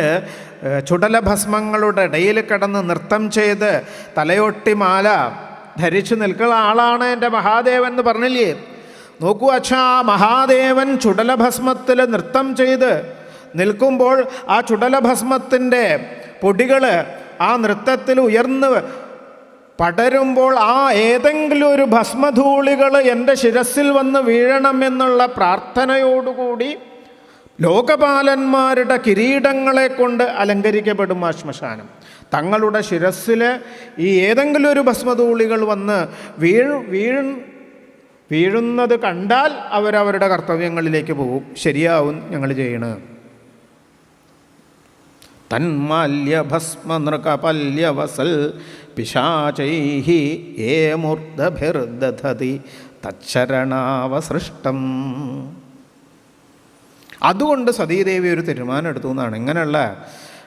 ചുടലഭസ്മങ്ങളുടെ ഇടയിൽ കിടന്ന് നൃത്തം ചെയ്ത് തലയൊട്ടി മാല ധരിച്ചു നിൽക്കുന്ന ആളാണ് എൻ്റെ മഹാദേവൻ എന്ന് പറഞ്ഞില്ലേ. നോക്കൂ അച്ഛാ, മഹാദേവൻ ചുടലഭസ്മത്തിൽ നൃത്തം ചെയ്ത് നിൽക്കുമ്പോൾ ആ ചുടലഭസ്മത്തിൻ്റെ പൊടികൾ ആ നൃത്തത്തിൽ ഉയർന്ന് പടരുമ്പോൾ ആ ഏതെങ്കിലും ഒരു ഭസ്മധൂളികൾ എൻ്റെ ശിരസിൽ വന്ന് വീഴണമെന്നുള്ള പ്രാർത്ഥനയോടുകൂടി ലോകപാലന്മാരുടെ കിരീടങ്ങളെ കൊണ്ട് അലങ്കരിക്കപ്പെടും ആ ശ്മശാനം. തങ്ങളുടെ ശിരസ്സിൽ ഈ ഏതെങ്കിലും ഒരു ഭസ്മധൂളികൾ വന്ന് വീഴുന്നത് കണ്ടാൽ അവരവരുടെ കർത്തവ്യങ്ങളിലേക്ക് പോകും. ശരിയാവും ഞങ്ങൾ ചെയ്യണത്. തന്മാല്യഭസ്മനൃകപല്യവസൽ പിശാചൈഹി യേ മൂർധഭിർദധതി തച്ചരണാവസൃഷ്ടം. അതുകൊണ്ട് സതീദേവി ഒരു തീരുമാനം എടുത്തു എന്നാണ്. ഇങ്ങനെയുള്ള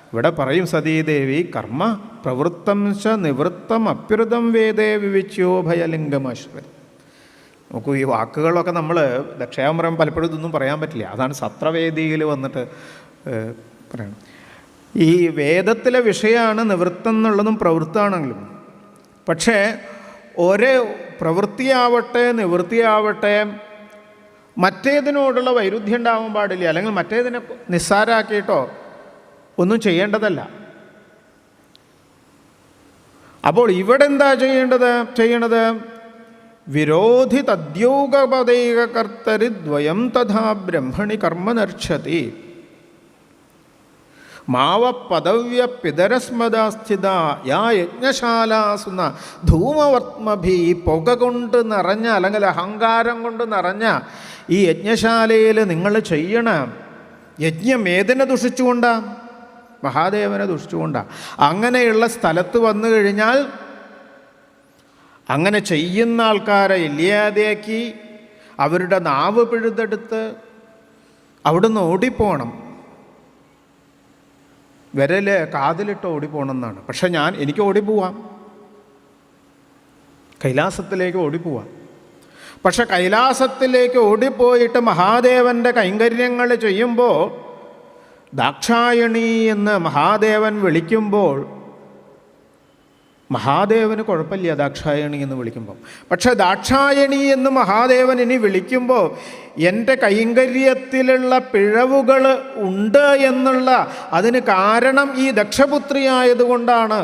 ഇവിടെ പറയും സതീദേവി കർമ്മ പ്രവൃത്തം ച നിവൃത്തം അപ്യുതം വേദേ വിവിച്യോ ഭയലിംഗമാശ്വരം. നോക്കൂ, ഈ വാക്കുകളൊക്കെ നമ്മൾ ദക്ഷയാമരം പലപ്പോഴും ഇതൊന്നും പറയാൻ പറ്റില്ല. അതാണ് സത്രവേദിയിൽ വന്നിട്ട് പറയണം. ഈ വേദത്തിലെ വിഷയമാണ് നിവൃത്തം എന്നുള്ളതും പ്രവൃത്താണെങ്കിലും. പക്ഷേ ഒരേ പ്രവൃത്തിയാവട്ടെ നിവൃത്തിയാവട്ടെ മറ്റേതിനോടുള്ള വൈരുദ്ധ്യം ഉണ്ടാവാൻ പാടില്ല, അല്ലെങ്കിൽ മറ്റേതിനെ നിസ്സാരാക്കിയിട്ടോ ഒന്നും ചെയ്യേണ്ടതല്ല. അപ്പോൾ ഇവിടെ എന്താ ചെയ്യേണ്ടത്? വിരോധി തദ്യോഗപദൈകകർത്തരി ദ്വയം തഥാ ബ്രഹ്മണി കർമ്മ നർച്ഛതി. മാവപദവ്യ പിതരസ്മദാസ്ഥിത യാ യജ്ഞശാലാസുന്ന ധൂമവർത്മഭി, പുക കൊണ്ട് നിറഞ്ഞ അല്ലെങ്കിൽ അഹങ്കാരം കൊണ്ട് നിറഞ്ഞ ഈ യജ്ഞശാലയിൽ നിങ്ങൾ ചെയ്യണ യജ്ഞം ഏതിനെ ദുഷിച്ചുകൊണ്ടാണ്? മഹാദേവനെ ദുഷിച്ചുകൊണ്ടാണ്. അങ്ങനെയുള്ള സ്ഥലത്ത് വന്നു കഴിഞ്ഞാൽ അങ്ങനെ ചെയ്യുന്ന ആൾക്കാരെ ഇല്ലാതെയാക്കി അവരുടെ നാവ് പിഴുതെടുത്ത് അവിടുന്ന് ഓടിപ്പോണം. വിരൽ കാതിലിട്ട് ഓടിപ്പോണം എന്നാണ്. പക്ഷെ എനിക്ക് ഓടിപ്പോവാം, കൈലാസത്തിലേക്ക് ഓടിപ്പോവാം. പക്ഷെ കൈലാസത്തിലേക്ക് ഓടിപ്പോയിട്ട് മഹാദേവൻ്റെ കൈങ്കര്യങ്ങൾ ചെയ്യുമ്പോൾ ദാക്ഷായണി എന്ന് മഹാദേവൻ വിളിക്കുമ്പോൾ മഹാദേവന് കുഴപ്പമില്ല ദാക്ഷായണി എന്ന് വിളിക്കുമ്പോൾ. പക്ഷെ ദാക്ഷായണി എന്ന് മഹാദേവൻ ഇനി വിളിക്കുമ്പോൾ എൻ്റെ കൈങ്കര്യത്തിലുള്ള പിഴവുകൾ ഉണ്ട് എന്നുള്ള അതിന് കാരണം ഈ ദക്ഷപുത്രിയായതുകൊണ്ടാണ്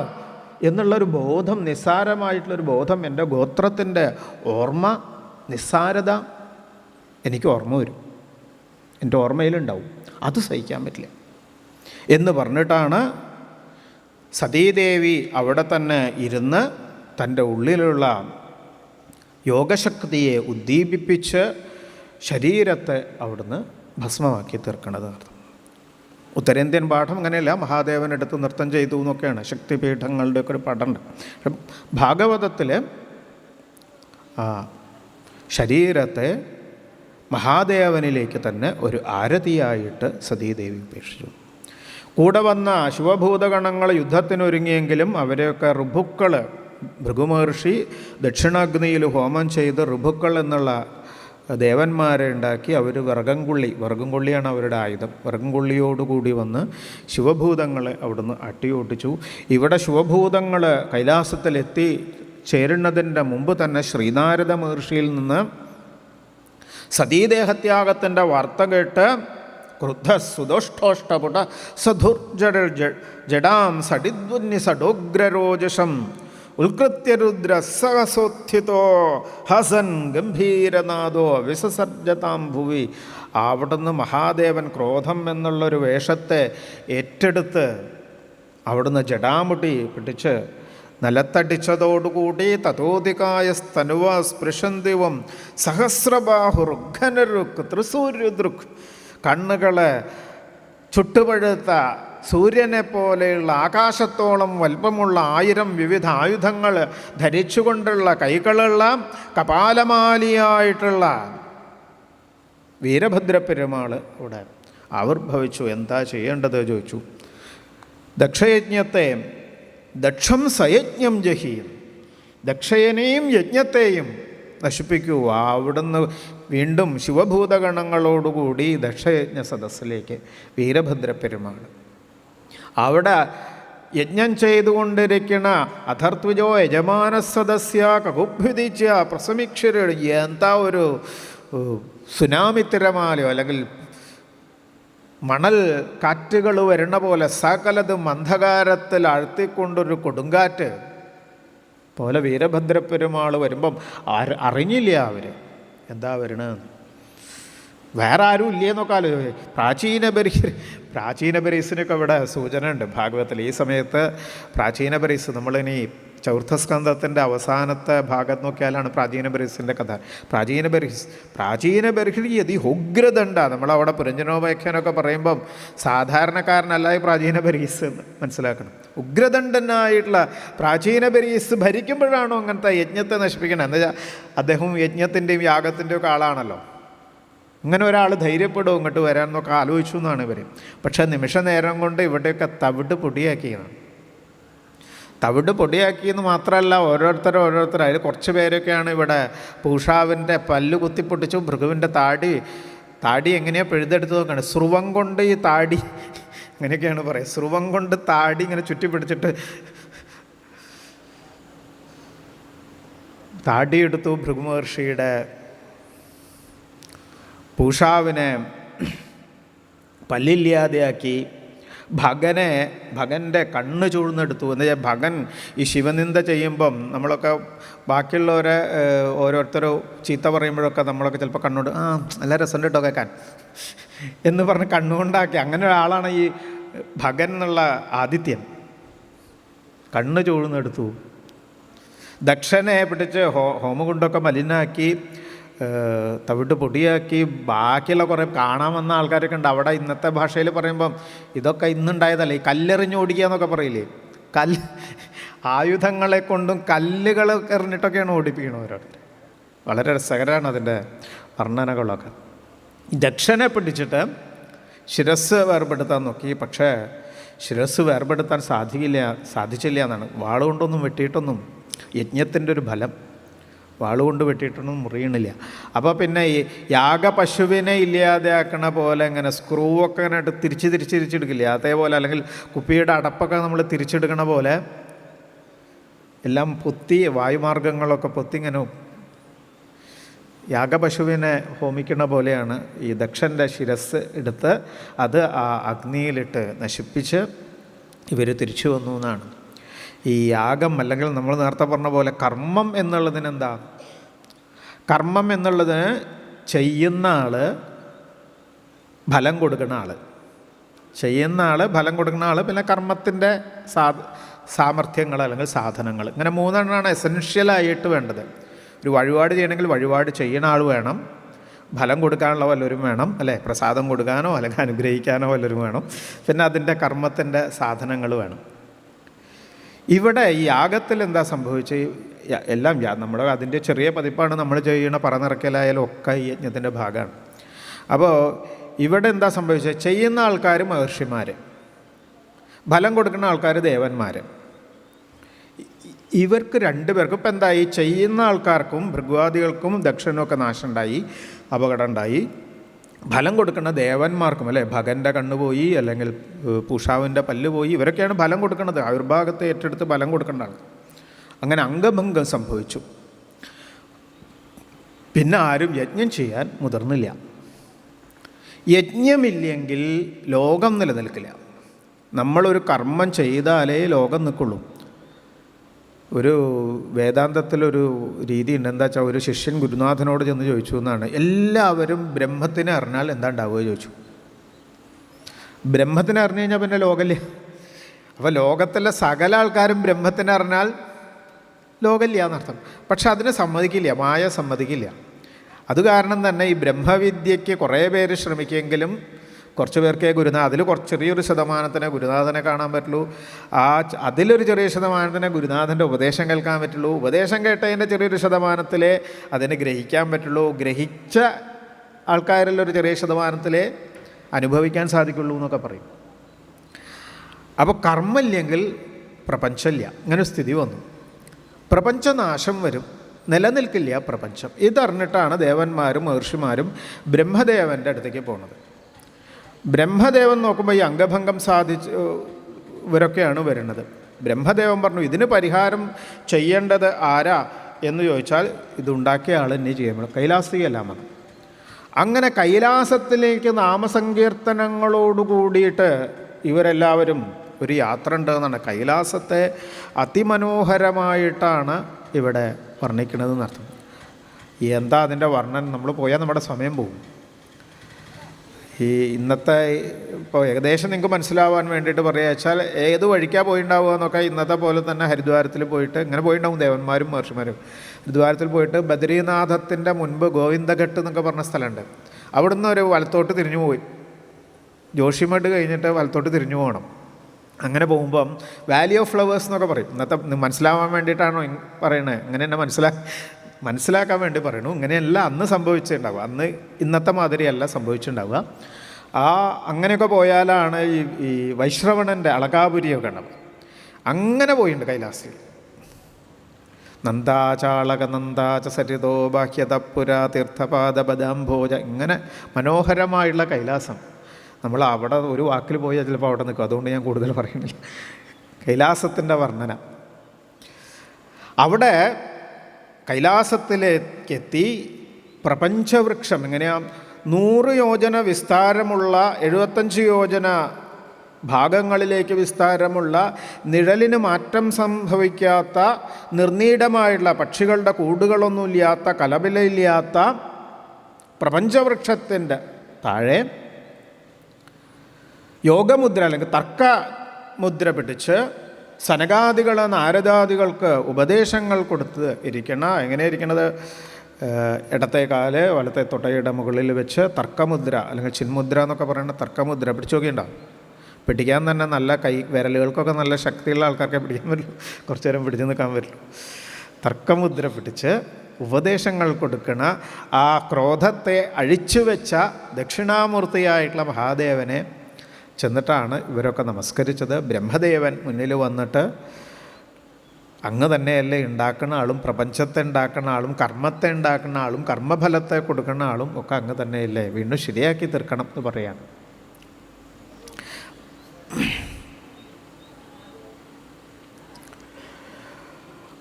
എന്നുള്ളൊരു ബോധം, നിസ്സാരമായിട്ടുള്ളൊരു ബോധം, എൻ്റെ ഗോത്രത്തിൻ്റെ ഓർമ്മ, നിസ്സാരത എനിക്ക് ഓർമ്മ വരും, എൻ്റെ ഓർമ്മയിലുണ്ടാവും. അത് സഹിക്കാൻ പറ്റില്ല എന്ന് പറഞ്ഞിട്ടാണ് സതീദേവി അവിടെ തന്നെ ഇരുന്ന് തൻ്റെ ഉള്ളിലുള്ള യോഗശക്തിയെ ഉദ്ദീപിപ്പിച്ച് ശരീരത്തെ അവിടുന്ന് ഭസ്മമാക്കി തീർക്കണത്. ഉത്തരേന്ത്യൻ പാഠം അങ്ങനെയല്ല, മഹാദേവനെടുത്ത് നൃത്തം ചെയ്തു എന്നൊക്കെയാണ് ശക്തിപീഠങ്ങളുടെയൊക്കെ ഒരു പാഠമുണ്ട്. ഭാഗവതത്തിൽ ശരീരത്തെ മഹാദേവനിലേക്ക് തന്നെ ഒരു ആരതിയായിട്ട് സതീദേവി ഉപേക്ഷിച്ചു. കൂടെ വന്ന ശിവഭൂതഗണങ്ങൾ യുദ്ധത്തിനൊരുങ്ങിയെങ്കിലും അവരെയൊക്കെ ഋഭുക്കൾ, ഭൃഗുമഹർഷി ദക്ഷിണാഗ്നിയിൽ ഹോമം ചെയ്ത് ഋഭുക്കൾ എന്നുള്ള ദേവന്മാരെ ഉണ്ടാക്കി അവർ വിറകുംകൊള്ളിയാണ് അവരുടെ ആയുധം. വിറകുംകൊള്ളിയോടുകൂടി വന്ന് ശിവഭൂതങ്ങളെ അവിടുന്ന് അട്ടിയോട്ടിച്ചു. ഇവിടെ ശിവഭൂതങ്ങൾ കൈലാസത്തിലെത്തി ചേരുന്നതിൻ്റെ മുമ്പ് തന്നെ ശ്രീനാരദ മഹർഷിയിൽ നിന്ന് സതീദേഹത്യാഗത്തിൻ്റെ വാർത്ത കേട്ട് ക്രുദ്ധ സുദോഷ്ടോഷ്ടപുട സധുർജട ജഡാം സടിദ്വന്യ സഡോഗ്രരോജസം ഉത്കൃത്യരുദ്ര സഹസോത്ഥിതോ ഹസൻ ഗംഭീരനാദോ വിസസർജതാം ഭുവി. അവിടുന്ന് മഹാദേവൻ ക്രോധം എന്നുള്ളൊരു വേഷത്തെ ഏറ്റെടുത്ത് അവിടുന്ന് ജഡാമുടി പിടിച്ച് നിലത്തടിച്ചതോടുകൂടി തതോധികായ സ്തനുവ സ്പൃശന്തിവം സഹസ്രബാഹുർഘനരുക് ത്രിസൂര്യദൃക്, കണ്ണുകളെ ചുട്ടുപഴുത്ത സൂര്യനെ പോലെയുള്ള ആകാശത്തോളം വലുപ്പമുള്ള 1000 വിവിധ ആയുധങ്ങൾ ധരിച്ചുകൊണ്ടുള്ള കൈകളുള്ള കപാലമാലിയായിട്ടുള്ള വീരഭദ്രപ്പെരുമാൾ അവിടെ ആവിർഭവിച്ചു. എന്താ ചെയ്യേണ്ടത് ചോദിച്ചു. ദക്ഷയജ്ഞത്തെ ദക്ഷം സയജ്ഞം ജഹീം, ദക്ഷയനെയും യജ്ഞത്തെയും നശിപ്പിക്കൂ. അവിടുന്ന് വീണ്ടും ശിവഭൂതഗണങ്ങളോടുകൂടി ദക്ഷയജ്ഞ സദസ്സിലേക്ക് വീരഭദ്രപ്പെരുമാൾ അവിടെ യജ്ഞം ചെയ്തുകൊണ്ടിരിക്കുന്ന അഥർത്വിജോ യജമാന സദസ്യ കകുഭ്യുതിച്ച പ്രസമീക്ഷര, എന്താ ഒരു സുനാമി തിരമാലയോ അല്ലെങ്കിൽ മണൽ കാറ്റുകൾ വരണ പോലെ സകലതും അന്ധകാരത്തിൽ അഴ്ത്തിക്കൊണ്ടൊരു കൊടുങ്കാറ്റ് പോലെ വീരഭദ്രപ്പെരുമാൾ വരുമ്പം അറിഞ്ഞില്ല അവർ എന്താ വരണമെന്ന്. വേറെ ആരും ഇല്ലേന്നൊക്കെ ആലോചിക്കും. പ്രാചീന ബരീസിനൊക്കെ ഇവിടെ സൂചന ഉണ്ട് ഭാഗവതത്തിൽ. ഈ സമയത്ത് പ്രാചീന ബരീസ്, നമ്മളിനി ചൗർത്ഥസ്കന്ധത്തിൻ്റെ അവസാനത്തെ ഭാഗത്ത് നോക്കിയാലാണ് പ്രാചീന ബരീസിൻ്റെ കഥ. പ്രാചീന ബർഹിൽ യതി ഉഗ്രദണ്ഡ. നമ്മളവിടെ പുരഞ്ജനോപേഖ്യാനൊക്കെ പറയുമ്പം സാധാരണക്കാരനല്ല ഈ പ്രാചീന ബരീസ് എന്ന് മനസ്സിലാക്കണം. ഉഗ്രദണ്ഡനായിട്ടുള്ള പ്രാചീന ബരീസ് ഭരിക്കുമ്പോഴാണോ അങ്ങനത്തെ യജ്ഞത്തെ നശിപ്പിക്കണം? എന്താ വെച്ചാൽ അദ്ദേഹം യജ്ഞത്തിൻ്റെയും യാഗത്തിൻ്റെയും ഒക്കെ ആളാണല്ലോ. ഇങ്ങനെ ഒരാൾ ധൈര്യപ്പെടും ഇങ്ങോട്ട് വരാമെന്നൊക്കെ ആലോചിച്ചു എന്നാണ് ഇവർ. പക്ഷേ നിമിഷ നേരം കൊണ്ട് ഇവിടെയൊക്കെ തവിട് പൊടിയാക്കിയാണ്. തവിട് പൊടിയാക്കിയെന്ന് മാത്രമല്ല, ഓരോരുത്തർ അതിൽ കുറച്ച് പേരൊക്കെയാണ് ഇവിടെ പൂഷാവിൻ്റെ പല്ല് കുത്തിപ്പൊട്ടിച്ചു. ഭൃഗുവിൻ്റെ താടി എങ്ങനെയാണ് പിഴുതെടുത്ത് നോക്കുകയാണ്. സ്രുവം കൊണ്ട് ഈ താടി അങ്ങനെയൊക്കെയാണ് പറയുക. സ്രുവം കൊണ്ട് താടി ഇങ്ങനെ ചുറ്റി പിടിച്ചിട്ട് താടിയെടുത്തു ഭൃഗുമഹർഷിയുടെ. പൂഷാവിനെ പല്ലില്ലാതെയാക്കി. ഭഗൻ്റെ കണ്ണ് ചൂഴ്ന്നെടുത്തു. എന്ന് വെച്ചാൽ ഭഗൻ ഈ ശിവനിന്ദ ചെയ്യുമ്പം നമ്മളൊക്കെ ബാക്കിയുള്ളവരെ ഓരോരുത്തരും ചീത്ത പറയുമ്പോഴൊക്കെ നമ്മളൊക്കെ ചിലപ്പോൾ കണ്ണുകൊണ്ട് നല്ല രസമുണ്ട് കേട്ടോ കേൾക്കാൻ എന്ന് പറഞ്ഞ് കണ്ണുകൊണ്ടാക്കി. അങ്ങനെ ഒരാളാണ് ഈ ഭഗൻ എന്നുള്ള ആദിത്യൻ കണ്ണ് ചൂഴ്ന്നെടുത്തു. ദക്ഷനെ പിടിച്ച് ഹോമകുണ്ടൊക്കെ മലിനാക്കി തവിട്ട് പൊടിയാക്കി. ബാക്കിയുള്ള കുറേ കാണാൻ വന്ന ആൾക്കാരൊക്കെ ഉണ്ട് അവിടെ. ഇന്നത്തെ ഭാഷയിൽ പറയുമ്പം ഇതൊക്കെ ഇന്നുണ്ടായതല്ലേ, ഈ കല്ലെറിഞ്ഞ് ഓടിക്കുക എന്നൊക്കെ പറയില്ലേ. ആയുധങ്ങളെ കൊണ്ടും കല്ലുകൾ എറിഞ്ഞിട്ടൊക്കെയാണ് ഓടിപ്പിക്കണവരോട്. വളരെ രസകരമാണ് അതിൻ്റെ വർണ്ണനകളൊക്കെ. ദക്ഷനെ പിടിച്ചിട്ട് ശിരസ് വേർപെടുത്താൻ നോക്കി. പക്ഷേ ശിരസ് വേർപെടുത്താൻ സാധിച്ചില്ല എന്നാണ്. വാളുകൊണ്ടൊന്നും വെട്ടിയിട്ടൊന്നും, യജ്ഞത്തിൻ്റെ ഒരു ഫലം, വാളുകൊണ്ട് വെട്ടിയിട്ടൊന്നും മുറിയണില്ല. അപ്പോൾ പിന്നെ ഈ യാഗപശുവിനെ ഇല്ലാതെയാക്കണ പോലെ ഇങ്ങനെ സ്ക്രൂവൊക്കെ ഇങ്ങനെ തിരിച്ചെടുക്കില്ല, അതേപോലെ, അല്ലെങ്കിൽ കുപ്പിയുടെ അടപ്പൊക്കെ നമ്മൾ തിരിച്ചെടുക്കണ പോലെ എല്ലാം പൊത്തി, വായുമാർഗങ്ങളൊക്കെ പൊത്തി ഇങ്ങനെ യാഗപശുവിനെ ഹോമിക്കണ പോലെയാണ് ഈ ദക്ഷൻ്റെ ശിരസ് എടുത്ത് അത് ആ അഗ്നിയിലിട്ട് നശിപ്പിച്ച് ഇവർ തിരിച്ചു വന്നു എന്നാണ്. ഈ യാഗം, അല്ലെങ്കിൽ നമ്മൾ നേരത്തെ പറഞ്ഞ പോലെ കർമ്മം എന്നുള്ളതിനെന്താ? കർമ്മം എന്നുള്ളതിന് ചെയ്യുന്ന ആൾ, ഫലം കൊടുക്കുന്ന ആൾ, ചെയ്യുന്ന ആൾ, ഫലം കൊടുക്കുന്ന ആൾ, പിന്നെ കർമ്മത്തിൻ്റെ സാമർഥ്യങ്ങൾ അല്ലെങ്കിൽ സാധനങ്ങൾ, ഇങ്ങനെ മൂന്നെണ്ണമാണ് എസെൻഷ്യലായിട്ട് വേണ്ടത്. ഒരു വഴിപാട് ചെയ്യണമെങ്കിൽ വഴിപാട് ചെയ്യുന്ന ആൾ വേണം, ഫലം കൊടുക്കാനുള്ള വല്ലവരും വേണം, അല്ലേ, പ്രസാദം കൊടുക്കാനോ അല്ലെങ്കിൽ അനുഗ്രഹിക്കാനോ വല്ലവരും വേണം, പിന്നെ അതിൻ്റെ കർമ്മത്തിൻ്റെ സാധനങ്ങൾ വേണം. ഇവിടെ ഈ യാഗത്തിൽ എന്താ സംഭവിച്ചത്? എല്ലാം നമ്മുടെ അതിൻ്റെ ചെറിയ പതിപ്പാണ് നമ്മൾ ചെയ്യണ പറനിറക്കലായാലും ഒക്കെ ഈ യജ്ഞത്തിൻ്റെ ഭാഗമാണ്. അപ്പോൾ ഇവിടെ എന്താ സംഭവിച്ചത്? ചെയ്യുന്ന ആൾക്കാർ മഹർഷിമാർ, ഫലം കൊടുക്കുന്ന ആൾക്കാർ ദേവന്മാർ. ഇവർക്ക് രണ്ടുപേർക്കും ഇപ്പം എന്തായി? ചെയ്യുന്ന ആൾക്കാർക്കും ഭൃഗ്വാദികൾക്കും ദക്ഷനൊക്കെ നാശമുണ്ടായി, അപകടം ഉണ്ടായി. ഫലം കൊടുക്കുന്ന ദേവന്മാർക്കും, അല്ലേ, ഭഗൻ്റെ കണ്ണുപോയി, അല്ലെങ്കിൽ പൂഷാവിൻ്റെ പല്ല് പോയി, ഇവരൊക്കെയാണ് ഫലം കൊടുക്കുന്നത്. ആയുർഭാഗത്തെ ഏറ്റെടുത്ത് ഫലം കൊടുക്കേണ്ട ആൾ. അങ്ങനെ അംഗഭംഗം സംഭവിച്ചു. പിന്നെ ആരും യജ്ഞം ചെയ്യാൻ മുതിർന്നില്ല. യജ്ഞമില്ലെങ്കിൽ ലോകം നിലനിൽക്കില്ല. നമ്മളൊരു കർമ്മം ചെയ്താലേ ലോകം നിൽക്കുള്ളൂ. ഒരു വേദാന്തത്തിലൊരു രീതി ഉണ്ട്. എന്താ വെച്ചാൽ, ഒരു ശിഷ്യൻ ഗുരുനാഥനോട് ചെന്ന് ചോദിച്ചു എന്നാണ്, എല്ലാവരും ബ്രഹ്മത്തിനെ അറിഞ്ഞാൽ എന്താ ഉണ്ടാവുക ചോദിച്ചു. ബ്രഹ്മത്തിനെ അറിഞ്ഞു കഴിഞ്ഞാൽ പിന്നെ ലോകമില്ല. അപ്പോൾ ലോകത്തിലെ സകല ആൾക്കാരും ബ്രഹ്മത്തിനെ അറിഞ്ഞാൽ ലോകമില്ല എന്നർത്ഥം. പക്ഷെ അതിനെ സമ്മതിക്കില്ല, മായ സമ്മതിക്കില്ല. അത് കാരണം തന്നെ ഈ ബ്രഹ്മവിദ്യയ്ക്ക് കുറേ പേര് ശ്രമിക്കുമെങ്കിലും കുറച്ച് പേർക്കേ അതിൽ ചെറിയൊരു ശതമാനത്തിനെ ഗുരുനാഥനെ കാണാൻ പറ്റുള്ളൂ. അതിലൊരു ചെറിയ ശതമാനത്തിനെ ഗുരുനാഥൻ്റെ ഉപദേശം കേൾക്കാൻ പറ്റുള്ളൂ. ഉപദേശം കേട്ടതിൻ്റെ ചെറിയൊരു ശതമാനത്തിലേ അതിനെ ഗ്രഹിക്കാൻ പറ്റുള്ളൂ. ഗ്രഹിച്ച ആൾക്കാരിലൊരു ചെറിയ ശതമാനത്തിലേ അനുഭവിക്കാൻ സാധിക്കുള്ളൂ എന്നൊക്കെ പറയും. അപ്പോൾ കർമ്മമില്ലെങ്കിൽ പ്രപഞ്ചമില്ല. ഇങ്ങനെ സ്ഥിതി വന്നു. പ്രപഞ്ചനാശം വരും, നിലനിൽക്കില്ല പ്രപഞ്ചം. ഇതറിഞ്ഞിട്ടാണ് ദേവന്മാരും മഹർഷിമാരും ബ്രഹ്മദേവൻ്റെ അടുത്തേക്ക് പോകുന്നത്. ബ്രഹ്മദേവൻ നോക്കുമ്പോൾ ഈ അംഗഭംഗം ഇവരൊക്കെയാണ് വരുന്നത്. ബ്രഹ്മദേവൻ പറഞ്ഞു, ഇതിന് പരിഹാരം ചെയ്യേണ്ടത് ആരാ എന്ന് ചോദിച്ചാൽ ഇതുണ്ടാക്കിയ ആൾ തന്നെ ചെയ്യാൻ കൈലാസികയെല്ലാം വന്നു. അങ്ങനെ കൈലാസത്തിലേക്ക് നാമസങ്കീർത്തനങ്ങളോടുകൂടിയിട്ട് ഇവരെല്ലാവരും ഒരു യാത്ര ഉണ്ടെന്നാണ്. കൈലാസത്തെ അതിമനോഹരമായിട്ടാണ് ഇവിടെ വർണ്ണിക്കുന്നതെന്നർത്ഥം. എന്താ അതിൻ്റെ വർണ്ണന? നമ്മൾ പോയാൽ നമ്മുടെ സമയം പോകും. ഈ ഇന്നത്തെ ഇപ്പോൾ ഏകദേശം നിങ്ങൾക്ക് മനസ്സിലാവാൻ വേണ്ടിയിട്ട് പറയുക വെച്ചാൽ, ഏത് വഴിക്കാണ് പോയിട്ടുണ്ടാവുക എന്നൊക്കെ ഇന്നത്തെ പോലെ തന്നെ ഹരിദ്വാരത്തിൽ പോയിട്ട് ഇങ്ങനെ പോയിട്ടുണ്ടാവും ദേവന്മാരും മഹർഷിമാരും. ഹരിദ്വാരത്തിൽ പോയിട്ട് ബദ്രീനാഥത്തിൻ്റെ മുൻപ് ഗോവിന്ദഘട്ട് എന്നൊക്കെ പറഞ്ഞ സ്ഥലമുണ്ട്. അവിടുന്ന് ഒരു വലത്തോട്ട് തിരിഞ്ഞു പോയി, ജോഷിമഠ് കഴിഞ്ഞിട്ട് വലത്തോട്ട് തിരിഞ്ഞു പോകണം. അങ്ങനെ പോകുമ്പം വാലി ഓഫ് ഫ്ലവേഴ്സ് എന്നൊക്കെ പറയും. ഇന്നത്തെ മനസ്സിലാവാൻ വേണ്ടിയിട്ടാണോ പറയണേ? അങ്ങനെ തന്നെ മനസ്സിലാക്കാൻ വേണ്ടി പറയണു. ഇങ്ങനെയല്ല അന്ന് സംഭവിച്ചിട്ടുണ്ടാവുക. അന്ന് ഇന്നത്തെ മാതിരിയല്ല സംഭവിച്ചിട്ടുണ്ടാവുക. അങ്ങനെയൊക്കെ പോയാലാണ് ഈ വൈശ്രവണൻ്റെ അളകാപുരിയൊക്കെ ഉണ്ടാവുക. അങ്ങനെ പോയിട്ടുണ്ട് കൈലാസിൽ. നന്ദാചാളക നന്ദാച സരിതോ ബാഹ്യതപ്പുര തീർത്ഥപാദ ബദാംഭോജ, ഇങ്ങനെ മനോഹരമായുള്ള കൈലാസം. നമ്മൾ അവിടെ ഒരു വാക്കിൽ പോയാൽ ചിലപ്പോൾ അവിടെ നിൽക്കും. അതുകൊണ്ട് ഞാൻ കൂടുതൽ പറയുന്നില്ല. കൈലാസത്തിൻ്റെ വർണ്ണന. അവിടെ കൈലാസത്തിലേക്കെത്തി പ്രപഞ്ചവൃക്ഷം എങ്ങനെയാ 100 യോജന വിസ്താരമുള്ള 75 യോജന ഭാഗങ്ങളിലേക്ക് വിസ്താരമുള്ള നിഴലിന് മാറ്റം സംഭവിക്കാത്ത നിർനീഡമായുള്ള പക്ഷികളുടെ കൂടുകളൊന്നുമില്ലാത്ത പ്രപഞ്ചവൃക്ഷത്തിൻ്റെ താഴെ യോഗമുദ്ര അല്ലെങ്കിൽ തർക്കമുദ്ര പിടിച്ച് സനകാദികൾ നാരദാദികൾക്ക് ഉപദേശങ്ങൾ കൊടുത്ത് എങ്ങനെ ഇരിക്കണത്? ഇടത്തെ കാല് വലത്തെ തൊട്ടയുടെ മുകളിൽ വെച്ച് തർക്കമുദ്ര അല്ലെങ്കിൽ ചിന്മുദ്ര എന്നൊക്കെ പറയുന്ന തർക്കമുദ്ര പിടിച്ചു നോക്കിയിട്ടുണ്ടാവും. പിടിക്കാൻ തന്നെ നല്ല വിരലുകൾക്കൊക്കെ നല്ല ശക്തിയുള്ള ആൾക്കാർക്ക് പിടിക്കാൻ പറ്റുള്ളൂ, കുറച്ചു നേരം പിടിച്ചു നിൽക്കാൻ പറ്റുള്ളൂ. തർക്കമുദ്ര പിടിച്ച് ഉപദേശങ്ങൾ കൊടുക്കണ ആ ക്രോധത്തെ അഴിച്ചു വെച്ച ദക്ഷിണാമൂർത്തിയായിട്ടുള്ള മഹാദേവനെ ചെന്നിട്ടാണ് ഇവരൊക്കെ നമസ്കരിച്ചത്. ബ്രഹ്മദേവൻ മുന്നിൽ വന്നിട്ട് അങ്ങ് തന്നെയല്ലേ ഉണ്ടാക്കുന്ന ആളും പ്രപഞ്ചത്തെ ഉണ്ടാക്കുന്ന ആളും കർമ്മത്തെ ഉണ്ടാക്കുന്ന ആളും കർമ്മഫലത്തെ കൊടുക്കുന്ന ആളും ഒക്കെ അങ്ങ് തന്നെയല്ലേ, വീണ്ടും ശരിയാക്കി തീർക്കണം എന്ന് പറയാണ്.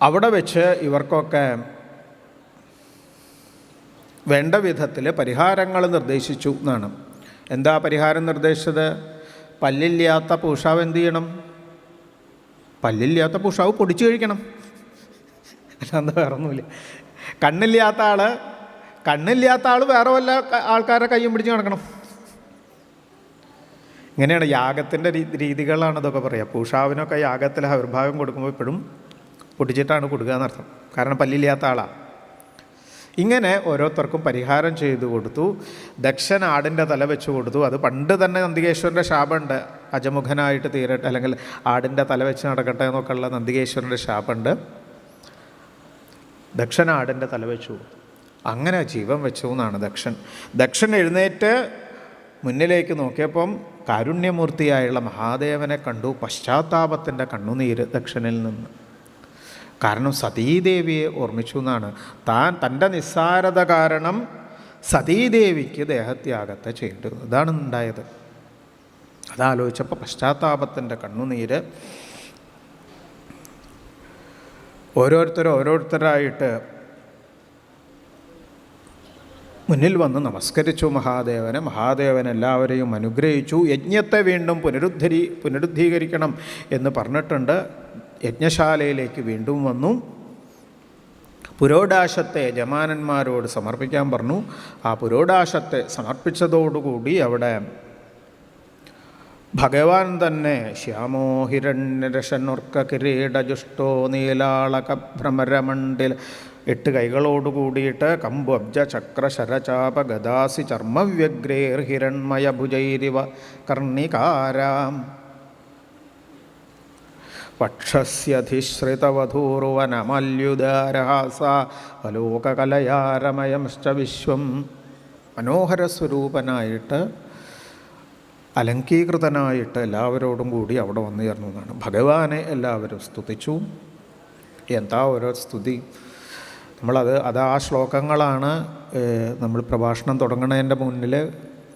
അവിടെ വെച്ച് ഇവർക്കൊക്കെ വേണ്ട വിധത്തിൽ പരിഹാരങ്ങൾ നിർദ്ദേശിച്ചു എന്നാണ്. എന്താ പരിഹാരം നിർദ്ദേശിച്ചത്? പല്ലില്ലാത്ത പൂഷാവ് എന്ത് ചെയ്യണം? പല്ലില്ലാത്ത പൂഷാവ് പൊടിച്ചു കഴിക്കണം, അല്ലാതെ വേറെ ഒന്നുമില്ല. കണ്ണില്ലാത്ത ആൾ വേറെ വല്ല ആൾക്കാരെ കയ്യും പിടിച്ച് നടക്കണം. ഇങ്ങനെയാണ് യാഗത്തിൻ്റെ രീതികളാണ് ഇതൊക്കെ പറയുക. പൂഷാവിനൊക്കെ യാഗത്തിൽ ആവിർഭാവം കൊടുക്കുമ്പോൾ ഇപ്പോഴും പൊടിച്ചിട്ടാണ് കൊടുക്കുക എന്നർത്ഥം, കാരണം പല്ലില്ലാത്ത ആളാണ്. ഇങ്ങനെ ഓരോരുത്തർക്കും പരിഹാരം ചെയ്തു കൊടുത്തു. ദക്ഷൻ ആടിൻ്റെ തല വെച്ച് കൊടുത്തു. അത് പണ്ട് തന്നെ നന്ദികേശ്വരൻ്റെ ശാപമുണ്ട്, അജമുഖനായിട്ട് തീരട്ടെ അല്ലെങ്കിൽ ആടിൻ്റെ തല വെച്ച് നടക്കട്ടെ എന്നൊക്കെയുള്ള നന്ദികേശ്വരൻ്റെ ശാപമുണ്ട്. ദക്ഷൻ ആടിൻ്റെ തല വെച്ചു കൊടുത്തു. അങ്ങനെ ജീവൻ വെച്ചു എന്നാണ് ദക്ഷൻ എഴുന്നേറ്റ് മുന്നിലേക്ക് നോക്കിയപ്പം കാരുണ്യമൂർത്തിയായുള്ള മഹാദേവനെ കണ്ടു. പശ്ചാത്താപത്തിൻ്റെ കണ്ണുനീര് ദക്ഷനിൽ നിന്ന്. കാരണം സതീദേവിയെ ഓർമ്മിച്ചു എന്നാണ്. തൻ്റെ നിസ്സാരത കാരണം സതീദേവിക്ക് ദേഹത്യാഗത്തെ ചെയ്യേണ്ടത്. ഇതാണ് ഉണ്ടായത്. അതാലോചിച്ചപ്പോൾ പശ്ചാത്താപത്തിൻ്റെ കണ്ണുനീര്. ഓരോരുത്തരായിട്ട് മുന്നിൽ വന്ന് നമസ്കരിച്ചു മഹാദേവനെ. മഹാദേവൻ എല്ലാവരെയും അനുഗ്രഹിച്ചു. യജ്ഞത്തെ വീണ്ടും പുനരുദ്ധീകരിക്കണം എന്ന് പറഞ്ഞിട്ടുണ്ട്. യജ്ഞശാലയിലേക്ക് വീണ്ടും വന്നു. പുരോടാശത്തെ യജമാനന്മാരോട് സമർപ്പിക്കാൻ പറഞ്ഞു. ആ പുരോടാശത്തെ സമർപ്പിച്ചതോടുകൂടി അവിടെ ഭഗവാൻ തന്നെ ശ്യാമോ ഹിരണ്യരശനുർക്ക കിരീടജുഷ്ടോ നീലാളക ഭ്രമരമണ്ഡിൽ 8 കൈകളോടുകൂടിയിട്ട് കമ്പു അബ്ജ ചക്ര ശരചാപ ഗദാസി ചർമ്മവ്യഗ്രേർ ഹിരൺമയ ഭുജൈരിവ കർണികാരാം പക്ഷസ്യധിശ്രിതവധൂർവനമല്യുദാരഹാസ അലോകകലയാരമയംശ്ച വിശ്വം. മനോഹരസ്വരൂപനായിട്ട് അലങ്കീകൃതനായിട്ട് എല്ലാവരോടും കൂടി അവിടെ വന്നു ചേർന്നു എന്നാണ്. ഭഗവാനെ എല്ലാവരും സ്തുതിച്ചു. എന്താ ഓരോ സ്തുതി! അത് ആ ശ്ലോകങ്ങളാണ് നമ്മൾ പ്രഭാഷണം തുടങ്ങുന്നതിൻ്റെ മുന്നിൽ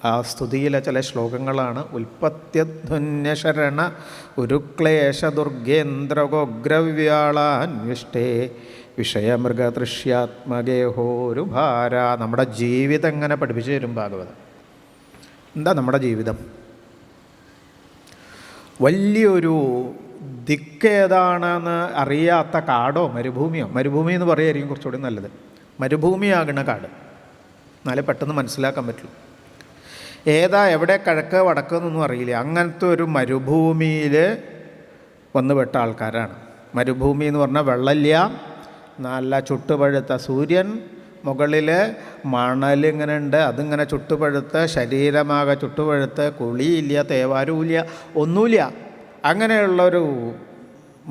ആ സ്തുതിയിലെ ചില ശ്ലോകങ്ങളാണ്. ഉൽപ്പത്യധ്വന്യശരണ ഉരുക്ലേശ ദുർഗേന്ദ്രഗോഗ്രവ്യാളാന്വിഷ്ടേ വിഷയമൃഗതൃഷ്യാത്മഗേഹോരു ഭാര. നമ്മുടെ ജീവിതം എങ്ങനെ പഠിപ്പിച്ചു തരും ഭാഗവതം. എന്താ നമ്മുടെ ജീവിതം? വലിയൊരു ദിക്കേതാണെന്ന് അറിയാത്ത കാടോ മരുഭൂമിയോ, മരുഭൂമി എന്ന് പറയുമായിരിക്കും കുറച്ചുകൂടി നല്ലത്. മരുഭൂമിയാകണ കാട്, എന്നാലേ പെട്ടെന്ന് മനസ്സിലാക്കാൻ പറ്റുള്ളൂ. എവിടെ കിഴക്ക് വടക്ക് എന്നൊന്നും അറിയില്ല. അങ്ങനത്തെ ഒരു മരുഭൂമിയിൽ വന്നുപെട്ട ആൾക്കാരാണ്. മരുഭൂമി എന്ന് പറഞ്ഞാൽ വെള്ളമില്ല, നല്ല ചുട്ടുപഴുത്ത സൂര്യൻ, മുകളിൽ മണലിങ്ങനെ ഉണ്ട്, അതിങ്ങനെ ചുട്ടുപഴുത്ത് ശരീരമാകെ ചുട്ടുപഴുത്ത്, കുളിയില്ല, തേവാരുമില്ല, ഒന്നുമില്ല. അങ്ങനെയുള്ളൊരു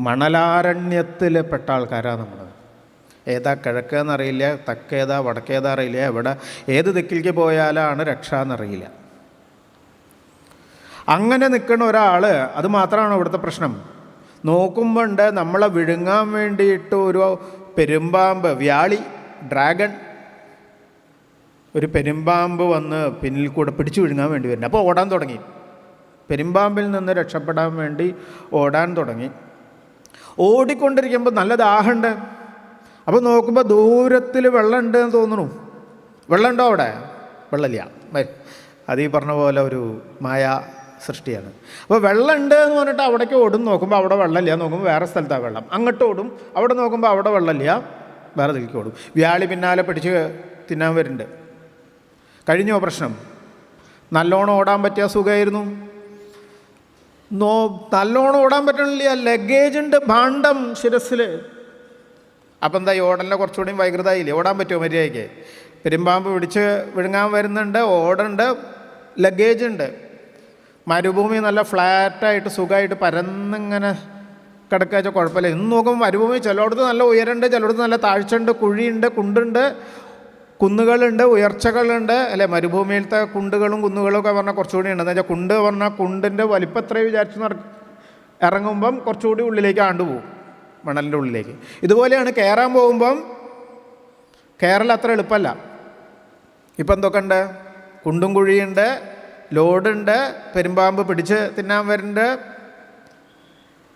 മണലാരണ്യത്തിൽ പെട്ട ആൾക്കാരാണ് നമ്മൾ. ഏതാ കിഴക്കെന്നറിയില്ല, തെക്കേതാ വടക്കേതാ അറിയില്ല, ഏത് ദിക്കിലേക്ക് പോയാലാണ് രക്ഷ എന്നറിയില്ല. അങ്ങനെ നിൽക്കുന്ന ഒരാൾ, അത് മാത്രമാണ് ഇവിടുത്തെ പ്രശ്നം. നോക്കുമ്പോണ്ട് നമ്മളെ വിഴുങ്ങാൻ വേണ്ടിയിട്ട് ഒരു പെരുമ്പാമ്പ്, വ്യാളി, ഡ്രാഗൺ, ഒരു പെരുമ്പാമ്പ് വന്ന് പിന്നിൽ കൂടെ പിടിച്ചു വിഴുങ്ങാൻ വേണ്ടി വരുന്നത്. അപ്പോൾ ഓടാൻ തുടങ്ങി. പെരുമ്പാമ്പിൽ നിന്ന് രക്ഷപ്പെടാൻ വേണ്ടി ഓടാൻ തുടങ്ങി. ഓടിക്കൊണ്ടിരിക്കുമ്പോൾ നല്ല ദാഹമുണ്ട്. അപ്പോൾ നോക്കുമ്പോൾ ദൂരത്തിൽ വെള്ളമുണ്ട് എന്ന് തോന്നുന്നു. വെള്ളമുണ്ടോ അവിടെ? വെള്ളമില്ല. അത് ഈ പറഞ്ഞ പോലെ ഒരു മായാ സൃഷ്ടിയാണ്. അപ്പോൾ വെള്ളമുണ്ട് എന്ന് പറഞ്ഞിട്ട് അവിടേക്ക് ഓടും. നോക്കുമ്പോൾ അവിടെ വെള്ളമില്ല. നോക്കുമ്പോൾ വേറെ സ്ഥലത്താണ് വെള്ളം. അങ്ങോട്ട് ഓടും. അവിടെ നോക്കുമ്പോൾ അവിടെ വെള്ളമില്ല, വേറെ ഇതിലേക്ക് ഓടും. വ്യാളി പിന്നാലെ പിടിച്ച് തിന്നാൻ വരുന്നുണ്ട്. കഴിഞ്ഞോ പ്രശ്നം? നല്ലോണം ഓടാൻ പറ്റിയ സുഖമായിരുന്നു. നല്ലോണം ഓടാൻ പറ്റണില്ല, ലഗേജ് ഉണ്ട്, ഭാണ്ഡം ശിരസിൽ. അപ്പം എന്താ, ഈ ഓടലിനെ കുറച്ചുകൂടി വൈകൃതമായില്ലേ? ഓടാൻ പറ്റുമോ മര്യാദയ്ക്ക്? പെരുമ്പാമ്പ് പിടിച്ച് വിഴുങ്ങാൻ വരുന്നുണ്ട്, ഓടുണ്ട്, ലഗേജ് ഉണ്ട്. മരുഭൂമി നല്ല ഫ്ലാറ്റായിട്ട് സുഖമായിട്ട് പരന്നിങ്ങനെ കിടക്കുക വെച്ചാൽ കുഴപ്പമില്ല. ഇന്ന് നോക്കുമ്പോൾ മരുഭൂമി ചിലയിടത്ത് നല്ല ഉയരമുണ്ട്, ചിലയിടത്ത് നല്ല താഴ്ചയുണ്ട്, കുഴിയുണ്ട്, കുണ്ടുണ്ട്, കുന്നുകളുണ്ട്, ഉയർച്ചകളുണ്ട് അല്ലേ? മരുഭൂമിയിലത്തെ കുണ്ടുകളും കുന്നുകളും ഒക്കെ പറഞ്ഞാൽ കുറച്ചുകൂടി ഉണ്ട്. എന്ന് വെച്ചാൽ കുണ്ട് പറഞ്ഞാൽ കുണ്ടിൻ്റെ വലിപ്പം എത്രയും വിചാരിച്ച് ഇറങ്ങുമ്പം കുറച്ചുകൂടി ഉള്ളിലേക്ക് ആണ്ടുപോകും, മണലിൻ്റെ ഉള്ളിലേക്ക്. ഇതുപോലെയാണ് കയറാൻ പോകുമ്പം കയറൽ അത്ര എളുപ്പമല്ല. ഇപ്പം എന്തൊക്കെ ഉണ്ട്? കുണ്ടും കുഴിയുണ്ട്, ലോഡുണ്ട്, പെരുമ്പാമ്പ് പിടിച്ച് തിന്നാൻ വരുന്നുണ്ട്.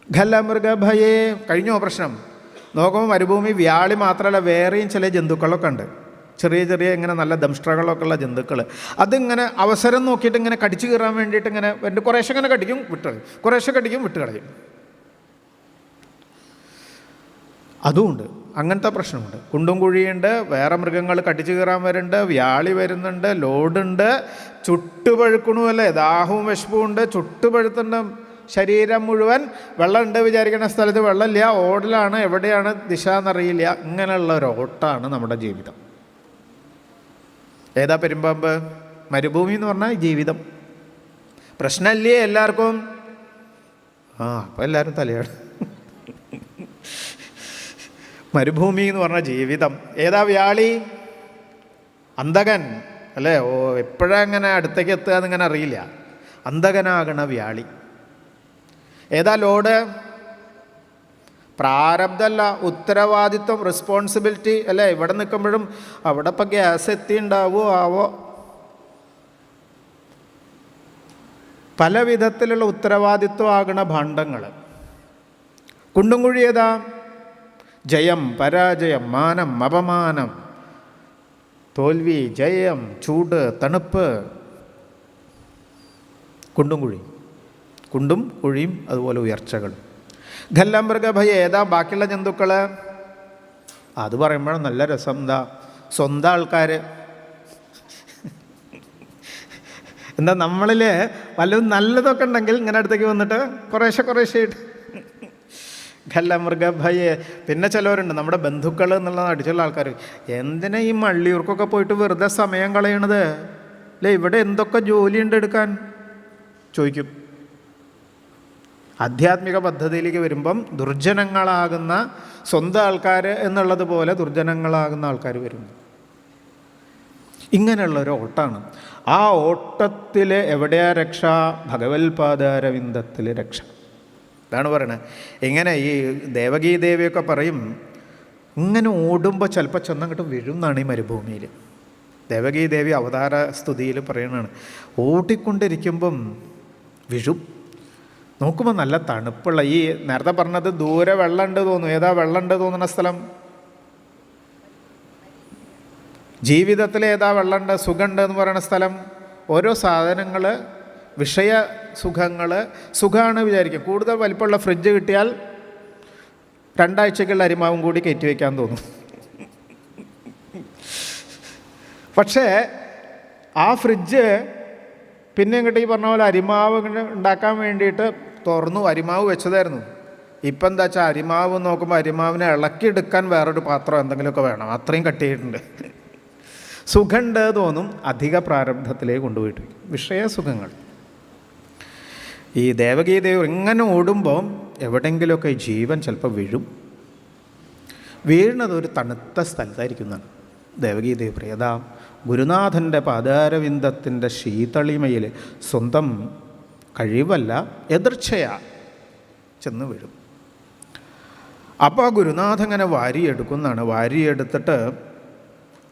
ഖലമൃഗഭയേ കഴിഞ്ഞോ പ്രശ്നം? നോക്കുമ്പോൾ മരുഭൂമി വ്യാളി മാത്രമല്ല, വേറെയും ചില ജന്തുക്കളൊക്കെ ഉണ്ട്, ചെറിയ ചെറിയ ഇങ്ങനെ നല്ല ദംഷ്ട്രകളൊക്കെ ഉള്ള ജന്തുക്കൾ. അതിങ്ങനെ അവസരം നോക്കിയിട്ട് ഇങ്ങനെ കടിച്ചു കയറാൻ വേണ്ടിയിട്ട് ഇങ്ങനെ കുറേശ്ശെ ഇങ്ങനെ കടിക്കും, വിട്ടുകളയും, കുറേശ്ശെ കടിക്കും, വിട്ടുകളയും. അതുമുണ്ട്, അങ്ങനത്തെ പ്രശ്നമുണ്ട്. കുണ്ടും കുഴിയുണ്ട്, വേറെ മൃഗങ്ങൾ കടിച്ചു കയറാൻ വരുന്നുണ്ട്, വ്യാളി വരുന്നുണ്ട്, ലോഡുണ്ട്, ചുട്ടുപഴുക്കണു അല്ലേ? ദാഹവും വിശപ്പും ഉണ്ട്, ചുട്ടുപഴുത്തുണ്ട് ശരീരം മുഴുവൻ. വെള്ളമുണ്ട് വിചാരിക്കുന്ന സ്ഥലത്ത് വെള്ളമില്ല, ഓടലാണ്, എവിടെയാണ് ദിശ എന്നറിയില്ല. ഇങ്ങനെയുള്ള ഒരു ഓട്ടാണ് നമ്മുടെ ജീവിതം. ഏതാ പെരുമ്പാമ്പ്? മരുഭൂമി എന്ന് പറഞ്ഞാൽ ജീവിതം. പ്രശ്നമില്ലേ എല്ലാവർക്കും? അപ്പോൾ എല്ലാവരും തലയാണ്. മരുഭൂമി എന്ന് പറഞ്ഞ ജീവിതം. ഏതാ വ്യാളി? അന്തകൻ അല്ലേ? എപ്പോഴാ ഇങ്ങനെ അടുത്തേക്ക് എത്തുക എന്നിങ്ങനെ അറിയില്ല. അന്തകനാകണ വ്യാളി. ഏതാ ലോഡ്? പ്രാരബ്ധമല്ല, ഉത്തരവാദിത്വം, റെസ്പോൺസിബിലിറ്റി അല്ലേ? ഇവിടെ നിൽക്കുമ്പോഴും അവിടെ ഇപ്പം ഗ്യാസ് എത്തിയുണ്ടാവോ ആവോ, പല വിധത്തിലുള്ള ഉത്തരവാദിത്വമാകണ ഭാണ്ഡങ്ങൾ. കുണ്ടും കുഴി ഏതാ? ജയം, പരാജയം, മാനം, അപമാനം, തോൽവി, ജയം, ചൂട്, തണുപ്പ്. കുണ്ടും കുഴി, കുണ്ടും കുഴിയും അതുപോലെ ഉയർച്ചകൾ. ഖല്ലമൃഗഭയ ഏതാ? ബാക്കിയുള്ള ജന്തുക്കൾ. അത് പറയുമ്പോഴും നല്ല രസം. എന്താ? സ്വന്തം ആൾക്കാർ. എന്താ, നമ്മളിൽ വല്ലതും നല്ലതൊക്കെ ഉണ്ടെങ്കിൽ ഇങ്ങനെ അടുത്തേക്ക് വന്നിട്ട് കുറേശ്ശെ ഖല്ലമൃഗഭയ. പിന്നെ ചിലവരുണ്ട് നമ്മുടെ ബന്ധുക്കൾ എന്നുള്ള അടിച്ചുള്ള ആൾക്കാർ. എന്തിനാ ഈ മള്ളിയൂർക്കൊക്കെ പോയിട്ട് വെറുതെ സമയം കളയണത് അല്ലേ? ഇവിടെ എന്തൊക്കെ ജോലിയുണ്ട് എടുക്കാൻ ചോദിക്കും. ആധ്യാത്മിക പദ്ധതിയിലേക്ക് വരുമ്പം ദുർജനങ്ങളാകുന്ന സ്വന്തം ആൾക്കാർ എന്നുള്ളത് പോലെ ദുർജനങ്ങളാകുന്ന ആൾക്കാർ വരുന്നു. ഇങ്ങനെയുള്ളൊരു ഓട്ടാണ്. ആ ഓട്ടത്തിൽ എവിടെയാ രക്ഷ? ഭഗവത്പാദാരവിന്ദത്തിൽ രക്ഷ. ഇതാണ് പറയണത്. ഇങ്ങനെ ഈ ദേവകീ ദേവിയൊക്കെ പറയും, ഇങ്ങനെ ഓടുമ്പോൾ ചിലപ്പോൾ ചെന്നങ്ങോട്ട് വീഴും എന്നാണ് ഈ മരുഭൂമിയിൽ. ദേവകീ ദേവി അവതാര സ്തുതിയിൽ പറയുന്നതാണ്, ഓടിക്കൊണ്ടിരിക്കുമ്പം വീഴും. നോക്കുമ്പോൾ നല്ല തണുപ്പുള്ള, ഈ നേരത്തെ പറഞ്ഞത് ദൂരെ വെള്ളമുണ്ട് തോന്നുന്നു. ഏതാ വെള്ളമുണ്ട് തോന്നുന്ന സ്ഥലം? ജീവിതത്തിൽ ഏതാ വെള്ളമുണ്ട്, സുഖമുണ്ട് എന്ന് പറയുന്ന സ്ഥലം? ഓരോ സാധനങ്ങൾ, വിഷയ സുഖങ്ങൾ, സുഖമാണ് വിചാരിക്കും. കൂടുതൽ വലിപ്പമുള്ള ഫ്രിഡ്ജ് കിട്ടിയാൽ 2 ആഴ്ചക്കുള്ള അരിമാവും കൂടി കയറ്റി വയ്ക്കാൻ തോന്നും. പക്ഷേ ആ ഫ്രിഡ്ജ് പിന്നെ ഇങ്ങോട്ട് ഈ പറഞ്ഞ പോലെ അരിമാവ് ഉണ്ടാക്കാൻ വേണ്ടിയിട്ട് തുറന്നു അരിമാവ് വെച്ചതായിരുന്നു. ഇപ്പം എന്താ വെച്ചാൽ അരിമാവ് നോക്കുമ്പോൾ അരിമാവിനെ ഇളക്കിയെടുക്കാൻ വേറൊരു പാത്രം എന്തെങ്കിലുമൊക്കെ വേണം, അത്രയും കട്ടിയിട്ടുണ്ട്. സുഖമുണ്ട് തോന്നും, അധിക പ്രാരബ്ധത്തിലേക്ക് കൊണ്ടുപോയിട്ട് വിഷയസുഖങ്ങൾ. ഈ ദേവകീദേവ് ഇങ്ങനെ ഓടുമ്പോൾ എവിടെയെങ്കിലുമൊക്കെ ജീവൻ ചിലപ്പോൾ വീഴുന്നത് ഒരു തണുത്ത സ്ഥലത്തായിരിക്കുന്നതാണ്. ദേവകീദേവ് പ്രിയതാ ഗുരുനാഥൻ്റെ പാദാരവിന്ദത്തിൻ്റെ ശീതളിമയിൽ സ്വന്തം കഴിവല്ല എതിർച്ഛയാ ചെന്ന് വീഴും. അപ്പോൾ ആ ഗുരുനാഥൻ ഇങ്ങനെ വാരിയെടുക്കുന്നതാണ്. വാരിയെടുത്തിട്ട്,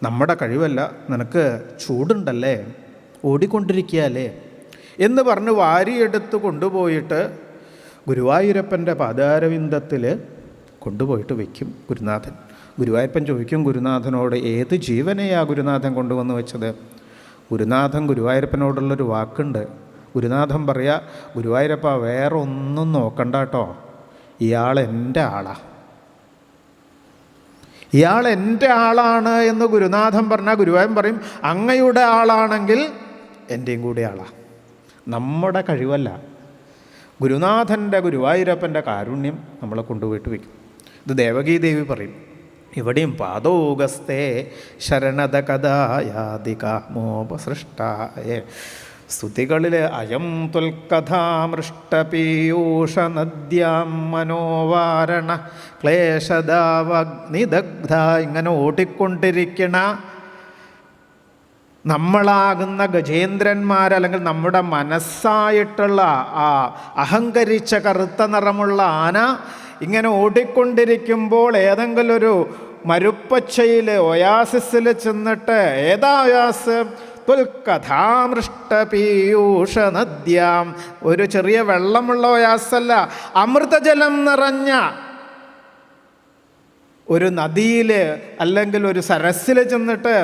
നമ്മുടെ കഴിവല്ല, നിനക്ക് ചൂടുണ്ടല്ലേ, ഓടിക്കൊണ്ടിരിക്കുകയല്ലേ എന്ന് പറഞ്ഞ് വാരിയെടുത്ത് കൊണ്ടുപോയിട്ട് ഗുരുവായൂരപ്പൻ്റെ പാദാരവിന്ദത്തിൽ കൊണ്ടുപോയിട്ട് വയ്ക്കും ഗുരുനാഥൻ. ഗുരുവായൂരപ്പൻ ചോദിക്കും ഗുരുനാഥനോട്, ഏത് ജീവനെയാ ഗുരുനാഥൻ കൊണ്ടുവന്ന് വെച്ചത്? ഗുരുനാഥൻ ഗുരുവായൂരപ്പനോടുള്ളൊരു വാക്കുണ്ട്. ഗുരുനാഥൻ പറയാ, ഗുരുവായൂരപ്പ വേറെ ഒന്നും നോക്കണ്ട കേട്ടോ, ഇയാൾ എൻ്റെ ആളാണ്. ഇയാൾ എൻ്റെ ആളാണ് എന്ന് ഗുരുനാഥൻ പറഞ്ഞാൽ ഗുരുവായൂരൻ പറയും, അങ്ങയുടെ ആളാണെങ്കിൽ എൻ്റെയും കൂടെ ആളാണ്. നമ്മുടെ കഴിവല്ല, ഗുരുനാഥൻ്റെ ഗുരുവായൂരപ്പൻ്റെ കാരുണ്യം നമ്മളെ കൊണ്ടുപോയിട്ട് വയ്ക്കും. ഇത് ദേവകീദേവി പറയും. ഇവിടെയും പാദോഗസ്തേ ശരണത കഥായാതി കാമോപസൃഷ്ടായ സ്തുതികളിൽ അയം തുൽക്കഥാമൃഷ്ടപീയൂഷനദ്യാം മനോവാരണ ക്ലേശദാവഗ്നിദഗ്ധ ഇങ്ങനെ ഓടിക്കൊണ്ടിരിക്കണ നമ്മളാകുന്ന ഗജേന്ദ്രന്മാർ, അല്ലെങ്കിൽ നമ്മുടെ മനസ്സായിട്ടുള്ള ആ അഹങ്കരിച്ച കറുത്ത നിറമുള്ള ആന ഇങ്ങനെ ഓടിക്കൊണ്ടിരിക്കുമ്പോൾ ഏതെങ്കിലും ഒരു മരുപ്പച്ചയിൽ ഒയാസിസിൽ ചെന്നിട്ട്, ഏതാ ഒയാസ്? തുൽക്കഥാമൃഷ്ടപീയൂഷനദ്യാം, ഒരു ചെറിയ വെള്ളമുള്ള ഒയാസല്ല, അമൃതജലം നിറഞ്ഞ ഒരു നദിയിൽ അല്ലെങ്കിൽ ഒരു സരസ്സിൽ ചെന്നിട്ട്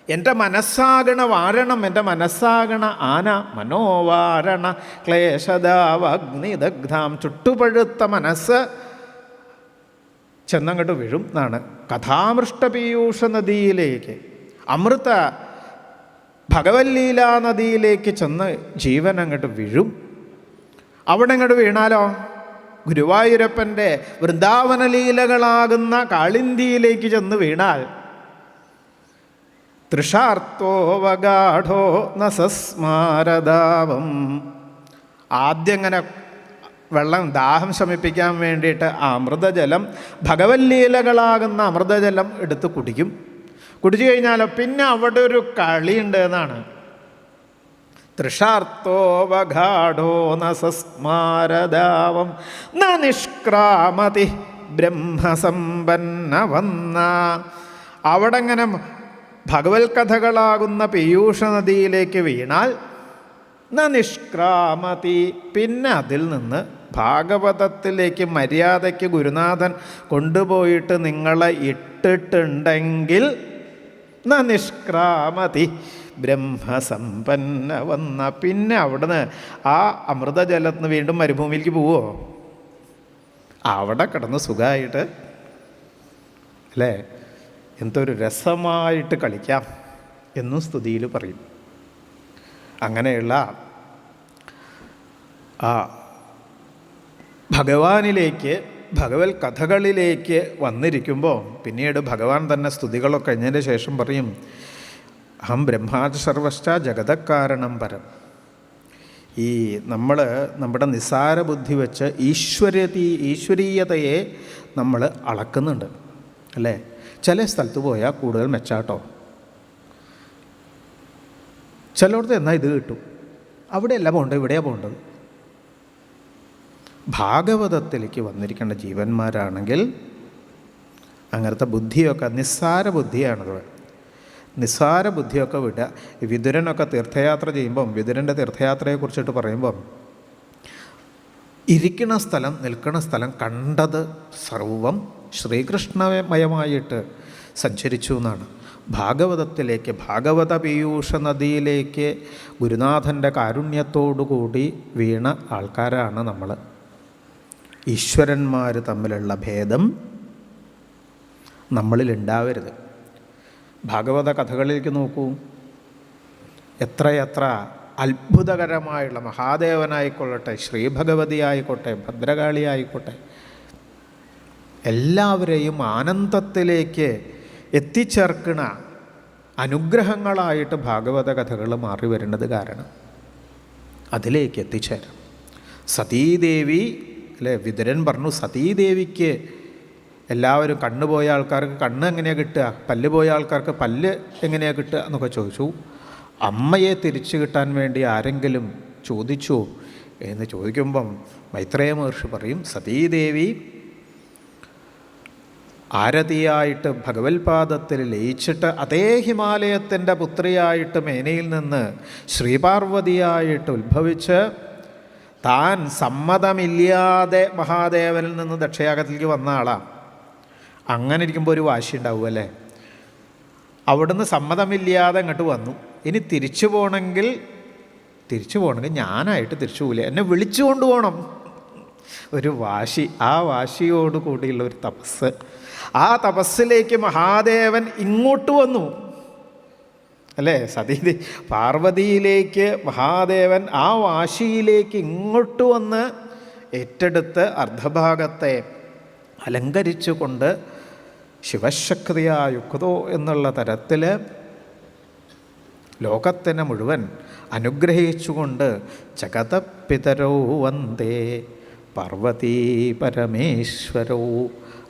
എൻ്റെ മനസ്സാകണ വാരണം, എൻ്റെ മനസ്സാകണ ആന മനോവാരണ ക്ലേശദാവഗ്നിദഗ്ധാം, ചുട്ടുപഴുത്ത മനസ്സ് ചെന്നങ്ങോട്ട് വീഴും എന്നാണ്. കഥാമൃഷ്ടപീയൂഷ നദിയിലേക്ക്, അമൃത ഭഗവല്ലീലാ നദിയിലേക്ക് ചെന്ന് ജീവൻ അങ്ങോട്ട് വീഴും. അവിടെ അങ്ങോട്ട് വീണാലോ ഗുരുവായൂരപ്പൻ്റെ വൃന്ദാവന ലീലകളാകുന്ന കാളിന്തിയിലേക്ക് ചെന്ന് വീണാൽ തൃഷാർത്തോവഗാഢോ നസസ്മാരദാവം, ആദ്യം ഇങ്ങനെ വെള്ളം ദാഹം ശമിപ്പിക്കാൻ വേണ്ടിയിട്ട് ആ അമൃതജലം, ഭഗവല്ലീലകളാകുന്ന അമൃതജലം എടുത്ത് കുടിക്കും. കുടിച്ചു കഴിഞ്ഞാലോ പിന്നെ അവിടെ ഒരു കളിയുണ്ട് എന്നാണ്. തൃഷാർത്തോവഗാഢോ നസസ്മാരദാവം ന നിഷ്ക്രാമതി ബ്രഹ്മസമ്പന്ന വന്ന, അവിടെ ഇങ്ങനെ ഭഗവത് കഥകളാകുന്ന പീയൂഷ നദിയിലേക്ക് വീണാൽ ന നിഷ്ക്രാമതി, പിന്നെ അതിൽ നിന്ന് ഭാഗവതത്തിലേക്ക് മര്യാദയ്ക്ക് ഗുരുനാഥൻ കൊണ്ടുപോയിട്ട് നിങ്ങളെ ഇട്ടിട്ടുണ്ടെങ്കിൽ ന നിഷ്ക്രാമതി ബ്രഹ്മസമ്പന്ന വന്ന, പിന്നെ അവിടുന്ന് ആ അമൃതജലത്തിന് വീണ്ടും മരുഭൂമിയിലേക്ക് പോവോ? അവിടെ കിടന്ന് സുഖമായിട്ട് അല്ലേ എന്തൊരു രസമായിട്ട് കളിക്കാം എന്നും സ്തുതിയിൽ പറയും. അങ്ങനെയുള്ള ആ ഭഗവാനിലേക്ക്, ഭഗവത് കഥകളിലേക്ക് വന്നിരിക്കുമ്പോൾ പിന്നീട് ഭഗവാൻ തന്നെ സ്തുതികളൊക്കെ കഴിഞ്ഞതിന് ശേഷം പറയും, അഹം ബ്രഹ്മാജ സർവശ്ച ജഗതക്കാരണം പരം. ഈ നമ്മൾ നമ്മുടെ നിസ്സാര ബുദ്ധി വെച്ച് ഈശ്വരീയതയെ നമ്മൾ അളക്കുന്നുണ്ട് അല്ലേ. ചില സ്ഥലത്ത് പോയാൽ കൂടുതൽ മെച്ചാട്ടോ, ചിലയിടത്ത് എന്നാൽ ഇത് കിട്ടും, അവിടെയല്ല പോകേണ്ടത്, ഇവിടെയാണ് പോകേണ്ടത്. ഭാഗവതത്തിലേക്ക് വന്നിരിക്കേണ്ട ജീവന്മാരാണെങ്കിൽ അങ്ങനത്തെ ബുദ്ധിയൊക്കെ നിസ്സാര ബുദ്ധിയാണത്. നിസ്സാര ബുദ്ധിയൊക്കെ വിടുക. വിതുരനൊക്കെ തീർത്ഥയാത്ര ചെയ്യുമ്പം, വിതുരൻ്റെ തീർത്ഥയാത്രയെക്കുറിച്ചിട്ട് പറയുമ്പം, ഇരിക്കണ സ്ഥലം നിൽക്കുന്ന സ്ഥലം കണ്ടത് സർവം ശ്രീകൃഷ്ണമയമായിട്ട് സഞ്ചരിച്ചു എന്നാണ്. ഭാഗവതത്തിലേക്ക്, ഭാഗവത പീയൂഷ നദിയിലേക്ക് ഗുരുനാഥൻ്റെ കാരുണ്യത്തോടുകൂടി വീണ ആൾക്കാരാണ് നമ്മൾ. ഈശ്വരന്മാർ തമ്മിലുള്ള ഭേദം നമ്മളിലുണ്ടാവരുത്. ഭാഗവത കഥകളിലേക്ക് നോക്കൂ, എത്രയെത്ര അത്ഭുതകരമായുള്ള, മഹാദേവനായിക്കൊള്ളട്ടെ, ശ്രീഭഗവതി ആയിക്കോട്ടെ, ഭദ്രകാളി ആയിക്കോട്ടെ, എല്ലാവരെയും ആനന്ദത്തിലേക്ക് എത്തിച്ചേർക്കണ അനുഗ്രഹങ്ങളായിട്ട് ഭാഗവത കഥകൾ മാറി വരുന്നത് കാരണം അതിലേക്ക് എത്തിച്ചേരാം. സതീദേവി അല്ലേ, വിതുരൻ പറഞ്ഞു സതീദേവിക്ക് എല്ലാവരും കണ്ണ് പോയ ആൾക്കാർക്ക് കണ്ണ് എങ്ങനെയാണ് കിട്ടുക, പല്ല് പോയ ആൾക്കാർക്ക് പല്ല് എങ്ങനെയാണ് കിട്ടുക എന്നൊക്കെ ചോദിച്ചു. അമ്മയെ തിരിച്ചു കിട്ടാൻ വേണ്ടി ആരെങ്കിലും ചോദിച്ചു എന്ന് ചോദിക്കുമ്പം മൈത്രേയ മഹർഷി പറയും, സതീദേവി ആരതിയായിട്ട് ഭഗവത്പാദത്തിൽ ലയിച്ചിട്ട് അതേ ഹിമാലയത്തിൻ്റെ പുത്രിയായിട്ട് മേനയിൽ നിന്ന് ശ്രീപാർവതിയായിട്ട് ഉത്ഭവിച്ച് താൻ സമ്മതമില്ലാതെ മഹാദേവനിൽ നിന്ന് ദക്ഷയാഗത്തിലേക്ക് വന്ന ആളാണ്. അങ്ങനെ ഇരിക്കുമ്പോൾ ഒരു വാശി ഉണ്ടാവും അല്ലേ. അവിടുന്ന് സമ്മതമില്ലാതെ അങ്ങോട്ട് വന്നു, ഇനി തിരിച്ചു പോകണമെങ്കിൽ ഞാനായിട്ട് തിരിച്ചു പോകില്ല, എന്നെ വിളിച്ചു കൊണ്ടുപോകണം. ഒരു വാശി, ആ വാശിയോട് കൂടിയുള്ള ഒരു തപസ്. ആ തപസ്സിലേക്ക് മഹാദേവൻ ഇങ്ങോട്ട് വന്നു. അല്ലേ? പാർവതിയിലേക്ക് മഹാദേവൻ ആ വാശിയിലേക്ക് ഇങ്ങോട്ട് വന്ന് ഏറ്റെടുത്ത് അർദ്ധഭാഗത്തെ അലങ്കരിച്ചുകൊണ്ട് ശിവശക്തിയായുക്തോ എന്നുള്ള തരത്തിൽ ലോകത്തിനെ മുഴുവൻ അനുഗ്രഹിച്ചുകൊണ്ട് ജഗതപിതരോ വന്ദേ പാർവതീ പരമേശ്വരോ,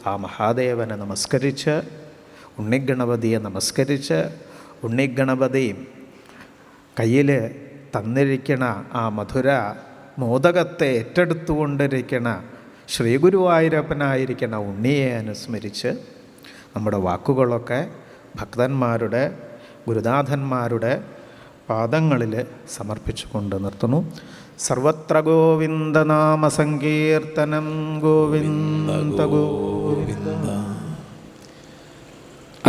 ആ മഹാദേവനെ നമസ്കരിച്ച് ഉണ്ണിഗണപതിയെ നമസ്കരിച്ച് ഉണ്ണിഗണപതി കയ്യിൽ തന്നിരിക്കണ ആ മധുര മോദകത്തെ ഏറ്റെടുത്തുകൊണ്ടിരിക്കണ ശ്രീഗുരുവായൂരപ്പനായിരിക്കണ ഉണ്ണിയെ അനുസ്മരിച്ച് നമ്മുടെ വാക്കുകളൊക്കെ ഭക്തന്മാരുടെ ഗുരുനാഥന്മാരുടെ പാദങ്ങളിൽ സമർപ്പിച്ചുകൊണ്ട് നിർത്തുന്നു. സർവത്ര ഗോവിന്ദനാമ സങ്കീർത്തനം ഗോവിന്ദ ഗോവിന്ദ.